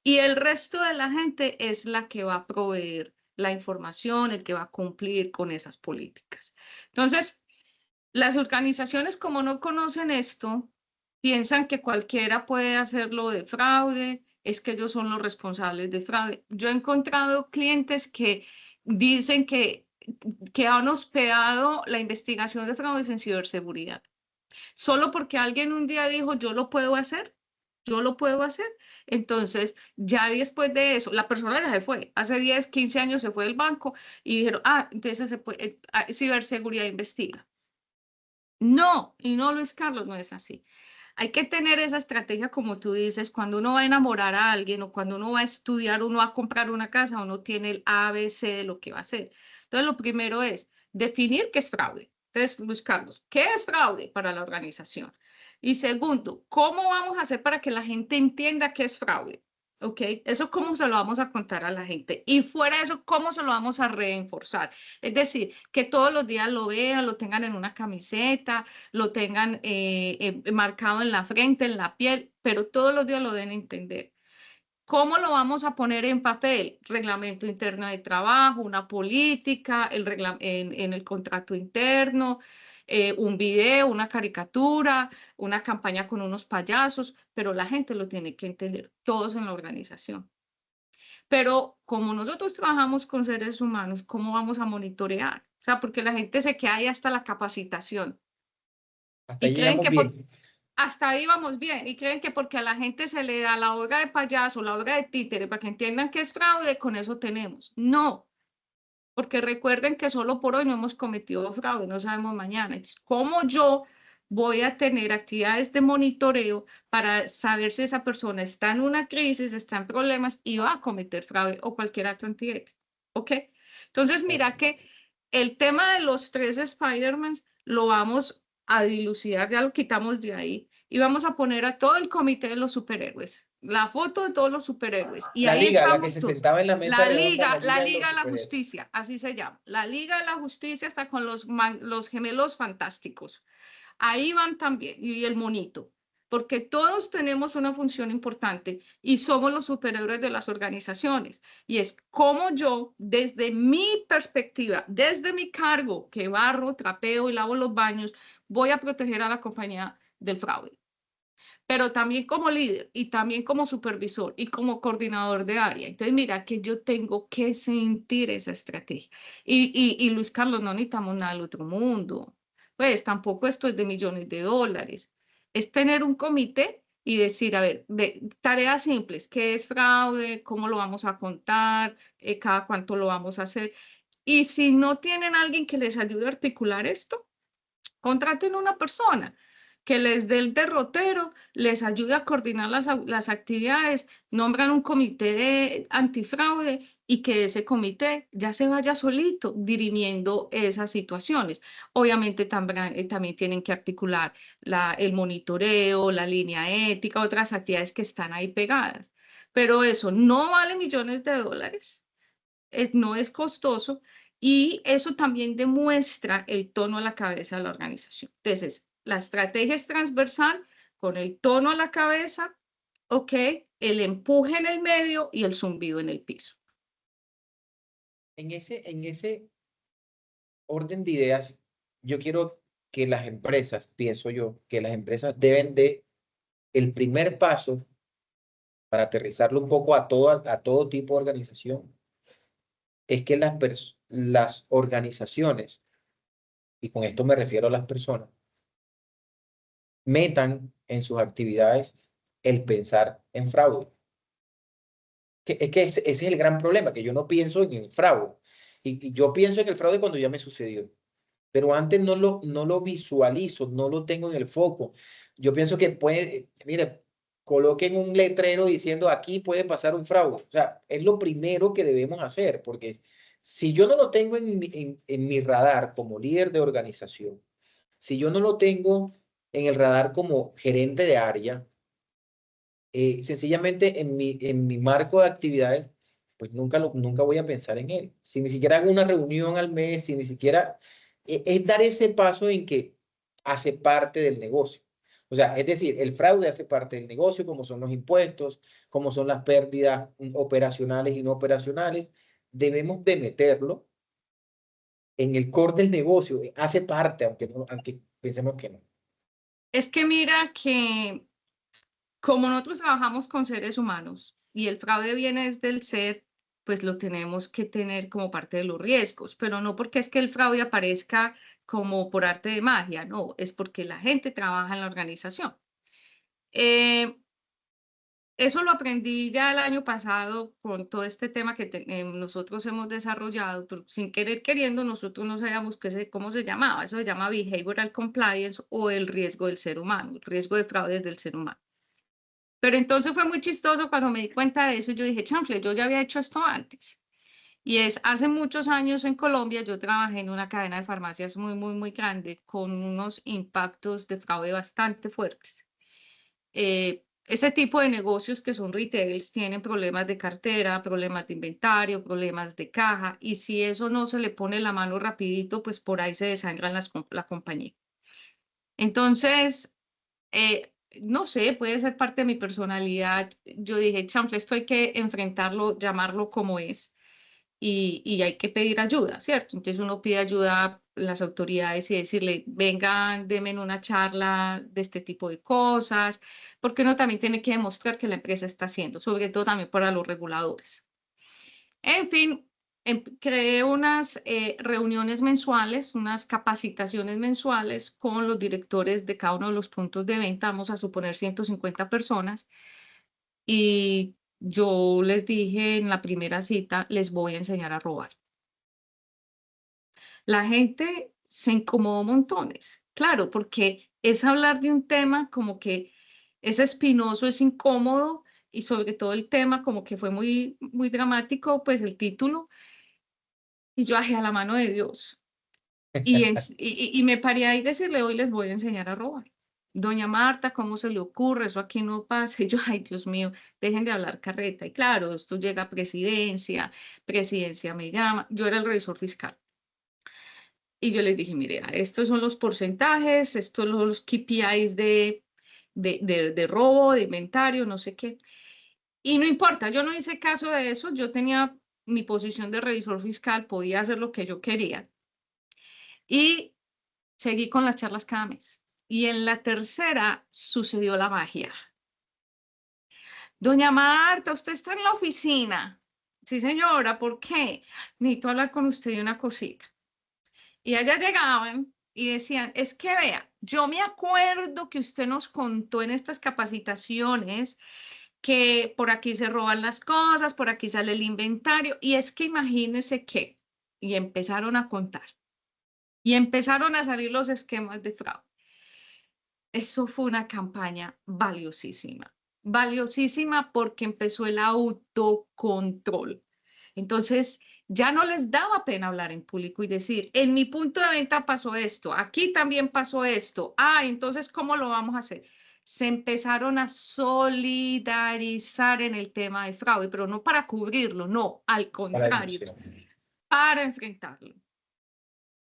Y el resto de la gente es la que va a proveer la información, el que va a cumplir con esas políticas. Entonces, las organizaciones como no conocen esto, piensan que cualquiera puede hacerlo de fraude, es que ellos son los responsables de fraude. Yo he encontrado clientes que dicen que han hospedado la investigación de fraudes en ciberseguridad. Solo porque alguien un día dijo, yo lo puedo hacer, yo lo puedo hacer. Entonces, ya después de eso, la persona ya se fue. Hace 10, 15 años se fue del banco y dijeron, entonces se puede, ciberseguridad investiga. No, y no, Luis Carlos, no es así. Hay que tener esa estrategia, como tú dices, cuando uno va a enamorar a alguien o cuando uno va a estudiar, uno va a comprar una casa, uno tiene el ABC de lo que va a hacer. Entonces, lo primero es definir qué es fraude. Entonces, Luis Carlos, ¿qué es fraude para la organización? Y segundo, ¿cómo vamos a hacer para que la gente entienda qué es fraude? ¿Ok? Eso cómo se lo vamos a contar a la gente. Y fuera de eso, ¿cómo se lo vamos a reforzar? Es decir, que todos los días lo vean, lo tengan en una camiseta, lo tengan marcado en la frente, en la piel, pero todos los días lo deben entender. ¿Cómo lo vamos a poner en papel? Reglamento interno de trabajo, una política, en el contrato interno, un video, una caricatura, una campaña con unos payasos, pero la gente lo tiene que entender, todos en la organización. Pero como nosotros trabajamos con seres humanos, ¿cómo vamos a monitorear? O sea, porque la gente se queda ahí hasta la capacitación. Hasta Y ahí creen llegamos que bien. hasta ahí vamos bien. Y creen que porque a la gente se le da la obra de payaso, la obra de títere, para que entiendan que es fraude, con eso tenemos. No, porque recuerden que solo por hoy no hemos cometido fraude, no sabemos mañana. Entonces, ¿cómo yo voy a tener actividades de monitoreo para saber si esa persona está en una crisis, está en problemas y va a cometer fraude o cualquier acto antiético? ¿Ok? Entonces, mira que el tema de los 3 Spider-Mans lo vamos a dilucidar, ya lo quitamos de ahí y vamos a poner a todo el comité de los superhéroes, la foto de todos los superhéroes y La ahí liga, la que estamos se todos. sentaba en la mesa redonda, la La Liga de los Liga de la Superhéroes. Justicia, así se llama. La Liga de la Justicia está con los gemelos fantásticos. Ahí van también, y el monito, porque todos tenemos una función importante y somos los superhéroes de las organizaciones. Y es como yo, desde mi perspectiva, desde mi cargo, que barro, trapeo y lavo los baños, voy a proteger a la compañía del fraude. Pero también como líder y también como supervisor y como coordinador de área. Entonces, mira que yo tengo que sentir esa estrategia. Y Luis Carlos, no necesitamos nada del otro mundo. Pues tampoco esto es de millones de dólares. Es tener un comité y decir, a ver, tareas simples, ¿qué es fraude? ¿Cómo lo vamos a contar? ¿Cada cuánto lo vamos a hacer? Y si no tienen alguien que les ayude a articular esto, contraten una persona que les dé el derrotero, les ayude a coordinar las actividades, nombran un comité de antifraude y que ese comité ya se vaya solito dirimiendo esas situaciones. Obviamente también tienen que articular el monitoreo, la línea ética, otras actividades que están ahí pegadas. Pero eso no vale millones de dólares, no es costoso y eso también demuestra el tono a la cabeza de la organización. Entonces, la estrategia es transversal con el tono a la cabeza, ¿ok? El empuje en el medio y el zumbido en el piso. en ese orden de ideas, yo quiero que las empresas, pienso yo, que las empresas deben de, el primer paso para aterrizarlo un poco a todo tipo de organización, es que las organizaciones, y con esto me refiero a las personas, metan en sus actividades el pensar en fraude. Es que ese es el gran problema, que yo no pienso en el fraude. Y yo pienso en el fraude cuando ya me sucedió. Pero antes no lo visualizo, no lo tengo en el foco. Yo pienso que puede, mire, coloquen un letrero diciendo aquí puede pasar un fraude. O sea, es lo primero que debemos hacer, porque si yo no lo tengo en mi radar como líder de organización, si yo no lo tengo en el radar como gerente de área, sencillamente en mi marco de actividades, pues nunca voy a pensar en él. Si ni siquiera hago una reunión al mes, si ni siquiera es dar ese paso en que hace parte del negocio. O sea, es decir, el fraude hace parte del negocio, como son los impuestos, como son las pérdidas operacionales y no operacionales. Debemos de meterlo en el core del negocio. Hace parte, aunque pensemos que no. Es que mira que como nosotros trabajamos con seres humanos y el fraude viene desde el ser, pues lo tenemos que tener como parte de los riesgos, pero no porque es que el fraude aparezca como por arte de magia, no, es porque la gente trabaja en la organización. Eh, Eso lo aprendí ya el año pasado con todo este tema que nosotros hemos desarrollado, pero sin querer queriendo, nosotros no sabíamos cómo se llamaba. Eso se llama Behavioral Compliance o el riesgo del ser humano, el riesgo de fraude del ser humano. Pero entonces fue muy chistoso cuando me di cuenta de eso. Yo dije, chanfle, yo ya había hecho esto antes. Y es hace muchos años en Colombia, yo trabajé en una cadena de farmacias muy grande con unos impactos de fraude bastante fuertes. Ese tipo de negocios que son retails tienen problemas de cartera, problemas de inventario, problemas de caja, y si eso no se le pone la mano rapidito, pues por ahí se desangran la compañía. Entonces, no sé, puede ser parte de mi personalidad. Yo dije, chanfle, esto hay que enfrentarlo, llamarlo como es y hay que pedir ayuda, ¿cierto? Entonces uno pide ayuda a las autoridades y decirle, vengan, denme una charla de este tipo de cosas, porque uno también tiene que demostrar que la empresa está haciendo, sobre todo también para los reguladores. En fin, creé unas reuniones mensuales, unas capacitaciones mensuales con los directores de cada uno de los puntos de venta, vamos a suponer 150 personas, y yo les dije en la primera cita, les voy a enseñar a robar. La gente se incomodó montones, claro, porque es hablar de un tema como que es espinoso, es incómodo y sobre todo el tema como que fue muy dramático, pues el título, y yo, ay, a la mano de Dios. Y me paré ahí y decirle, hoy les voy a enseñar a robar. Doña Marta, ¿cómo se le ocurre? Eso aquí no pasa. Y yo, ay, Dios mío, dejen de hablar carreta. Y claro, esto llega a presidencia, presidencia me llama. Yo era el revisor fiscal. Y yo les dije, mire, estos son los porcentajes, estos son los KPIs de robo, de inventario, no sé qué. Y no importa, yo no hice caso de eso, yo tenía mi posición de revisor fiscal, podía hacer lo que yo quería. Y seguí con las charlas cada mes. Y en la tercera sucedió la magia. Doña Marta, usted está en la oficina. Sí, señora, ¿por qué? Necesito hablar con usted de una cosita. Y allá llegaban y decían, es que vea, yo me acuerdo que usted nos contó en estas capacitaciones que por aquí se roban las cosas, por aquí sale el inventario, y es que imagínese que, y empezaron a contar, y empezaron a salir los esquemas de fraude. Eso fue una campaña valiosísima porque empezó el autocontrol. Entonces, ya no les daba pena hablar en público y decir, en mi punto de venta pasó esto, aquí también pasó esto. Ah, entonces, ¿cómo lo vamos a hacer? Se empezaron a solidarizar en el tema de fraude, pero no para cubrirlo, no, al Para contrario, denunciar. para enfrentarlo.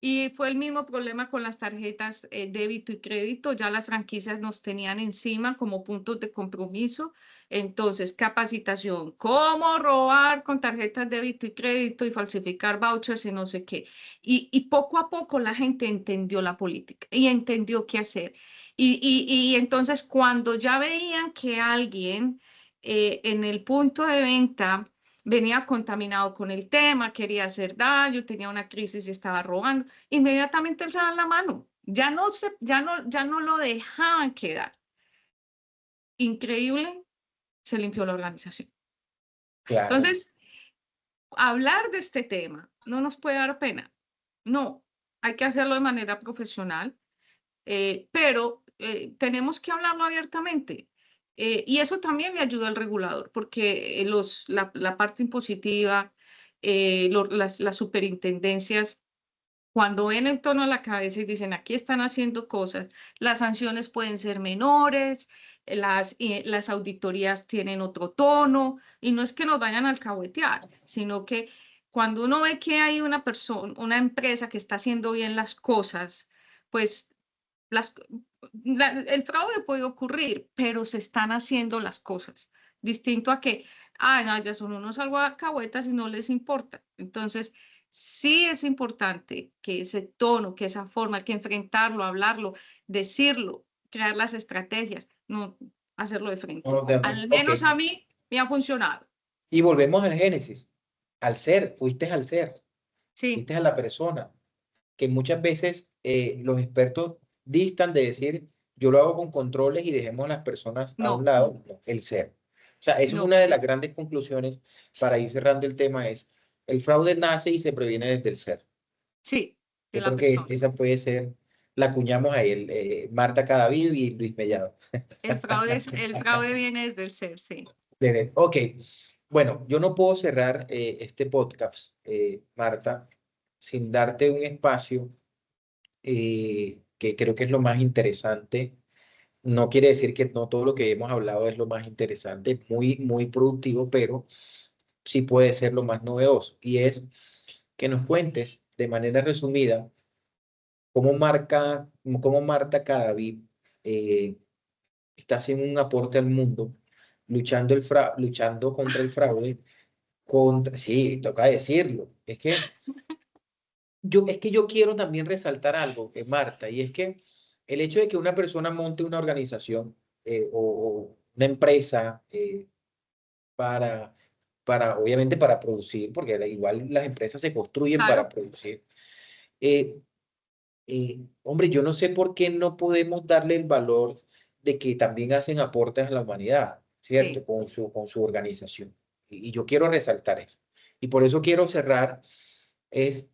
Y fue el mismo problema con las tarjetas débito y crédito. Ya las franquicias nos tenían encima como puntos de compromiso. Entonces, capacitación, cómo robar con tarjetas débito y crédito y falsificar vouchers y no sé qué. Y poco a poco la gente entendió la política y entendió qué hacer. Y entonces cuando ya veían que alguien en el punto de venta venía contaminado con el tema, quería hacer daño, tenía una crisis y estaba robando, inmediatamente alzaban la mano. Ya no lo dejaban quedar. Increíble, se limpió la organización. Claro. Entonces, hablar de este tema no nos puede dar pena. No, hay que hacerlo de manera profesional, pero tenemos que hablarlo abiertamente. Y eso también le ayuda al regulador, porque la parte impositiva, las superintendencias, cuando ven el tono a la cabeza y dicen, aquí están haciendo cosas, las sanciones pueden ser menores, las auditorías tienen otro tono, y no es que nos vayan a alcahuetear, sino que cuando uno ve que hay una persona, una empresa que está haciendo bien las cosas, pues las, el fraude puede ocurrir, pero se están haciendo las cosas. Distinto a que, no, ya son unos alcahuetas y no les importa. Entonces, sí es importante que ese tono, que esa forma, que enfrentarlo, hablarlo, decirlo, crear las estrategias, no hacerlo de frente. Al Ok. menos a mí me ha funcionado. Y volvemos al génesis, al ser, fuiste al ser, Sí, fuiste a la persona, que muchas veces los expertos distan de decir, yo lo hago con controles y dejemos a las personas a un no, lado, no, el ser. O sea, esa es no, una de las grandes conclusiones para ir cerrando el tema, es el fraude nace y se previene desde el ser. sí, de Yo la creo que persona. esa puede ser, la acuñamos a él, Marta Cadavid y Luis Mellado. El fraude viene desde el ser, sí. Ok, bueno, yo no puedo cerrar este podcast, Marta, sin darte un espacio que creo que es lo más interesante. No quiere decir que no todo lo que hemos hablado es lo más interesante, es muy, muy productivo, pero sí puede ser lo más novedoso. Y es que nos cuentes de manera resumida cómo Marta Cadavid eh, está haciendo un aporte al mundo, luchando contra el fraude, sí, toca decirlo. Es que yo quiero también resaltar algo, Marta, y es que el hecho de que una persona monte una organización o una empresa para, obviamente para producir, porque igual las empresas se construyen para Claro, producir. eh, Hombre, yo no sé por qué no podemos darle el valor de que también hacen aportes a la humanidad, ¿cierto? sí. Con su organización. Y yo quiero resaltar eso. Y por eso quiero cerrar, es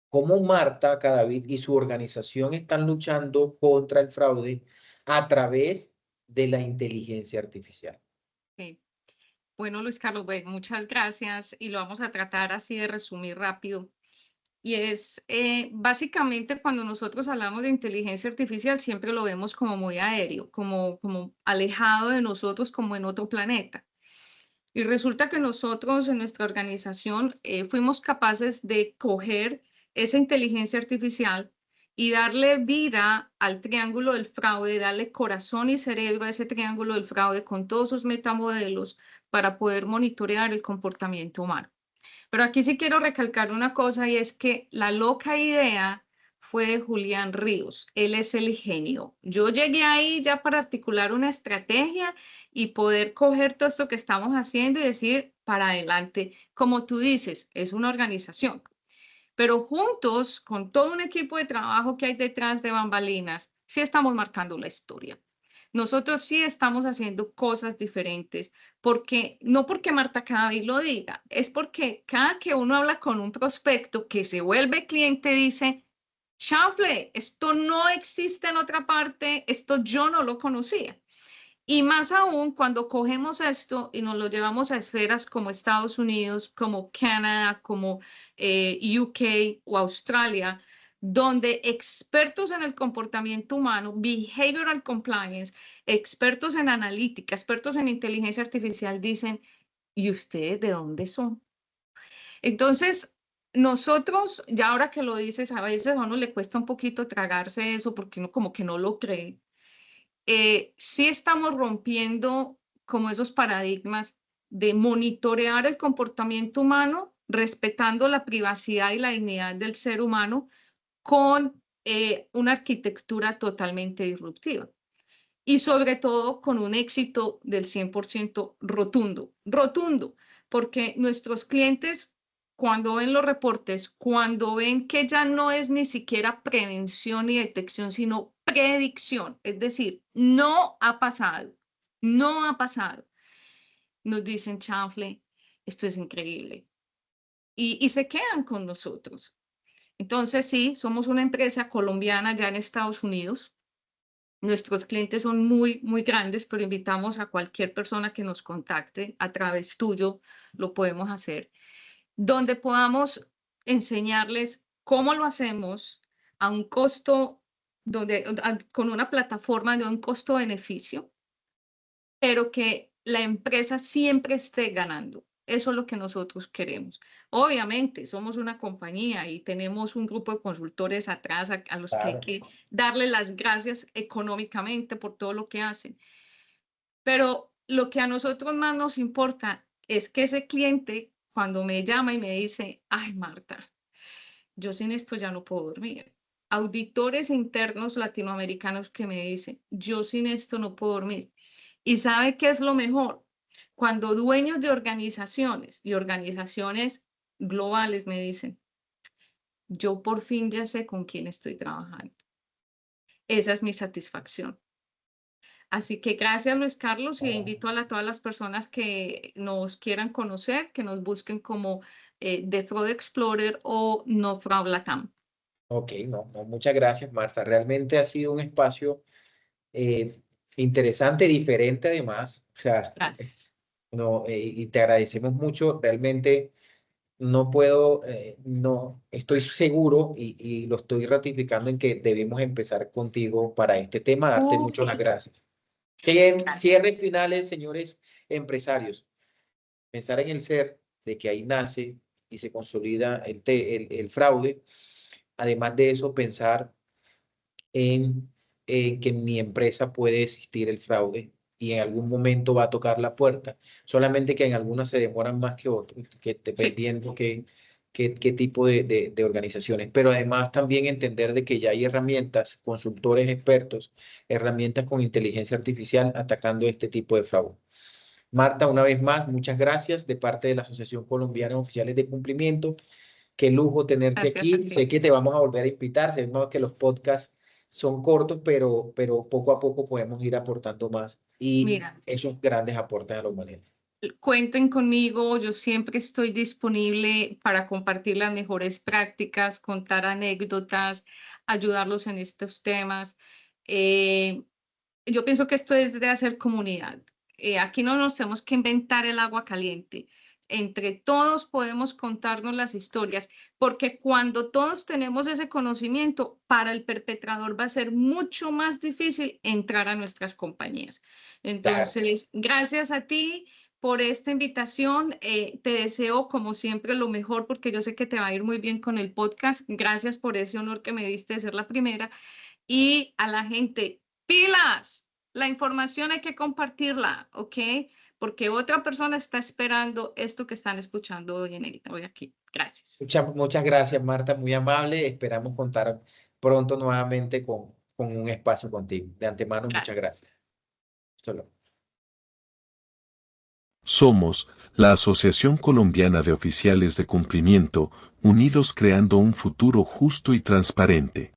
cómo Marta Cadavid y su organización están luchando contra el fraude a través de la inteligencia artificial. Sí. Bueno, Luis Carlos, bueno, muchas gracias y lo vamos a tratar así de resumir rápido. Y es básicamente cuando nosotros hablamos de inteligencia artificial, siempre lo vemos como muy aéreo, como alejado de nosotros, como en otro planeta. Y resulta que nosotros en nuestra organización fuimos capaces de coger esa inteligencia artificial y darle vida al triángulo del fraude, darle corazón y cerebro a ese triángulo del fraude con todos sus metamodelos para poder monitorear el comportamiento humano. Pero aquí sí quiero recalcar una cosa y es que la loca idea fue de Julián Ríos. Él es el genio. Yo llegué ahí ya para articular una estrategia y poder coger todo esto que estamos haciendo y decir para adelante. Como tú dices, es una organización, pero juntos, con todo un equipo de trabajo que hay detrás de bambalinas, sí estamos marcando la historia. Nosotros sí estamos haciendo cosas diferentes, porque no porque Marta Cadavid lo diga, es porque cada que uno habla con un prospecto que se vuelve cliente, dice, chanfle, esto no existe en otra parte, esto yo no lo conocía. Y más aún cuando cogemos esto y nos lo llevamos a esferas como Estados Unidos, como Canadá, como UK o Australia, donde expertos en el comportamiento humano, behavioral compliance, expertos en analítica, expertos en inteligencia artificial dicen, ¿y ustedes de dónde son? Entonces, nosotros, ya ahora que lo dices, a veces a uno le cuesta un poquito tragarse eso porque uno como que no lo cree. Sí estamos rompiendo como esos paradigmas de monitorear el comportamiento humano, respetando la privacidad y la dignidad del ser humano con una arquitectura totalmente disruptiva. Y sobre todo con un éxito del 100% rotundo, rotundo, porque nuestros clientes, cuando ven los reportes, cuando ven que ya no es ni siquiera prevención y detección, sino predicción, es decir, no ha pasado, no ha pasado, nos dicen, chanfle, esto es increíble. Y se quedan con nosotros. Entonces, sí, somos una empresa colombiana ya en Estados Unidos. Nuestros clientes son muy, muy grandes, pero invitamos a cualquier persona que nos contacte a través tuyo, lo podemos hacer, donde podamos enseñarles cómo lo hacemos a un costo, con una plataforma de un costo-beneficio, pero que la empresa siempre esté ganando. Eso es lo que nosotros queremos. Obviamente, somos una compañía y tenemos un grupo de consultores atrás a los que hay Claro. que darle las gracias económicamente por todo lo que hacen. Pero lo que a nosotros más nos importa es que ese cliente, cuando me llama y me dice, ay, Marta, yo sin esto ya no puedo dormir. Auditores internos latinoamericanos que me dicen, yo sin esto no puedo dormir. ¿Y sabe qué es lo mejor? Cuando dueños de organizaciones y organizaciones globales me dicen, yo por fin ya sé con quién estoy trabajando. Esa es mi satisfacción. Así que gracias, Luis Carlos, y invito todas las personas que nos quieran conocer, que nos busquen como The Fraud Explorer o No Fraud Latam. Ok, no, no, muchas gracias, Marta. Realmente ha sido un espacio eh, interesante, diferente además. O sea, Gracias. no, y te agradecemos mucho. Realmente no puedo, no, estoy seguro y lo estoy ratificando en que debemos empezar contigo para este tema. Darte muchas las gracias. En Gracias. cierres finales, señores empresarios, pensar en el ser, de que ahí nace y se consolida el fraude. Además de eso, pensar en que en mi empresa puede existir el fraude y en algún momento va a tocar la puerta, solamente que en algunas se demoran más que otros, que Sí, dependiendo qué tipo de organizaciones. Pero además también entender de que ya hay herramientas, consultores expertos, herramientas con inteligencia artificial atacando este tipo de fraude. Marta, una vez más, muchas gracias de parte de la Asociación Colombiana de Oficiales de Cumplimiento. Qué lujo tenerte gracias a aquí. ti. Sé que te vamos a volver a invitar. Sabemos que los podcasts son cortos, pero poco a poco podemos ir aportando más y Mira, esos grandes aportes a la humanidad. cuenten conmigo, yo siempre estoy disponible para compartir las mejores prácticas, contar anécdotas, ayudarlos en estos temas. Eh, yo pienso que esto es de hacer comunidad. Aquí no nos tenemos que inventar el agua caliente. Entre todos podemos contarnos las historias, porque cuando todos tenemos ese conocimiento, para el perpetrador va a ser mucho más difícil entrar a nuestras compañías. Claro. Entonces, gracias a ti por esta invitación. Te deseo, como siempre, lo mejor, porque yo sé que te va a ir muy bien con el podcast. Gracias por ese honor que me diste de ser la primera. Y a la gente, pilas, la información hay que compartirla, ¿ok? Porque otra persona está esperando esto que están escuchando hoy aquí. Gracias. Muchas gracias, Marta. Muy amable. Esperamos contar pronto nuevamente con un espacio contigo. De antemano, muchas Gracias. gracias. Hasta luego. Somos la Asociación Colombiana de Oficiales de Cumplimiento, unidos creando un futuro justo y transparente.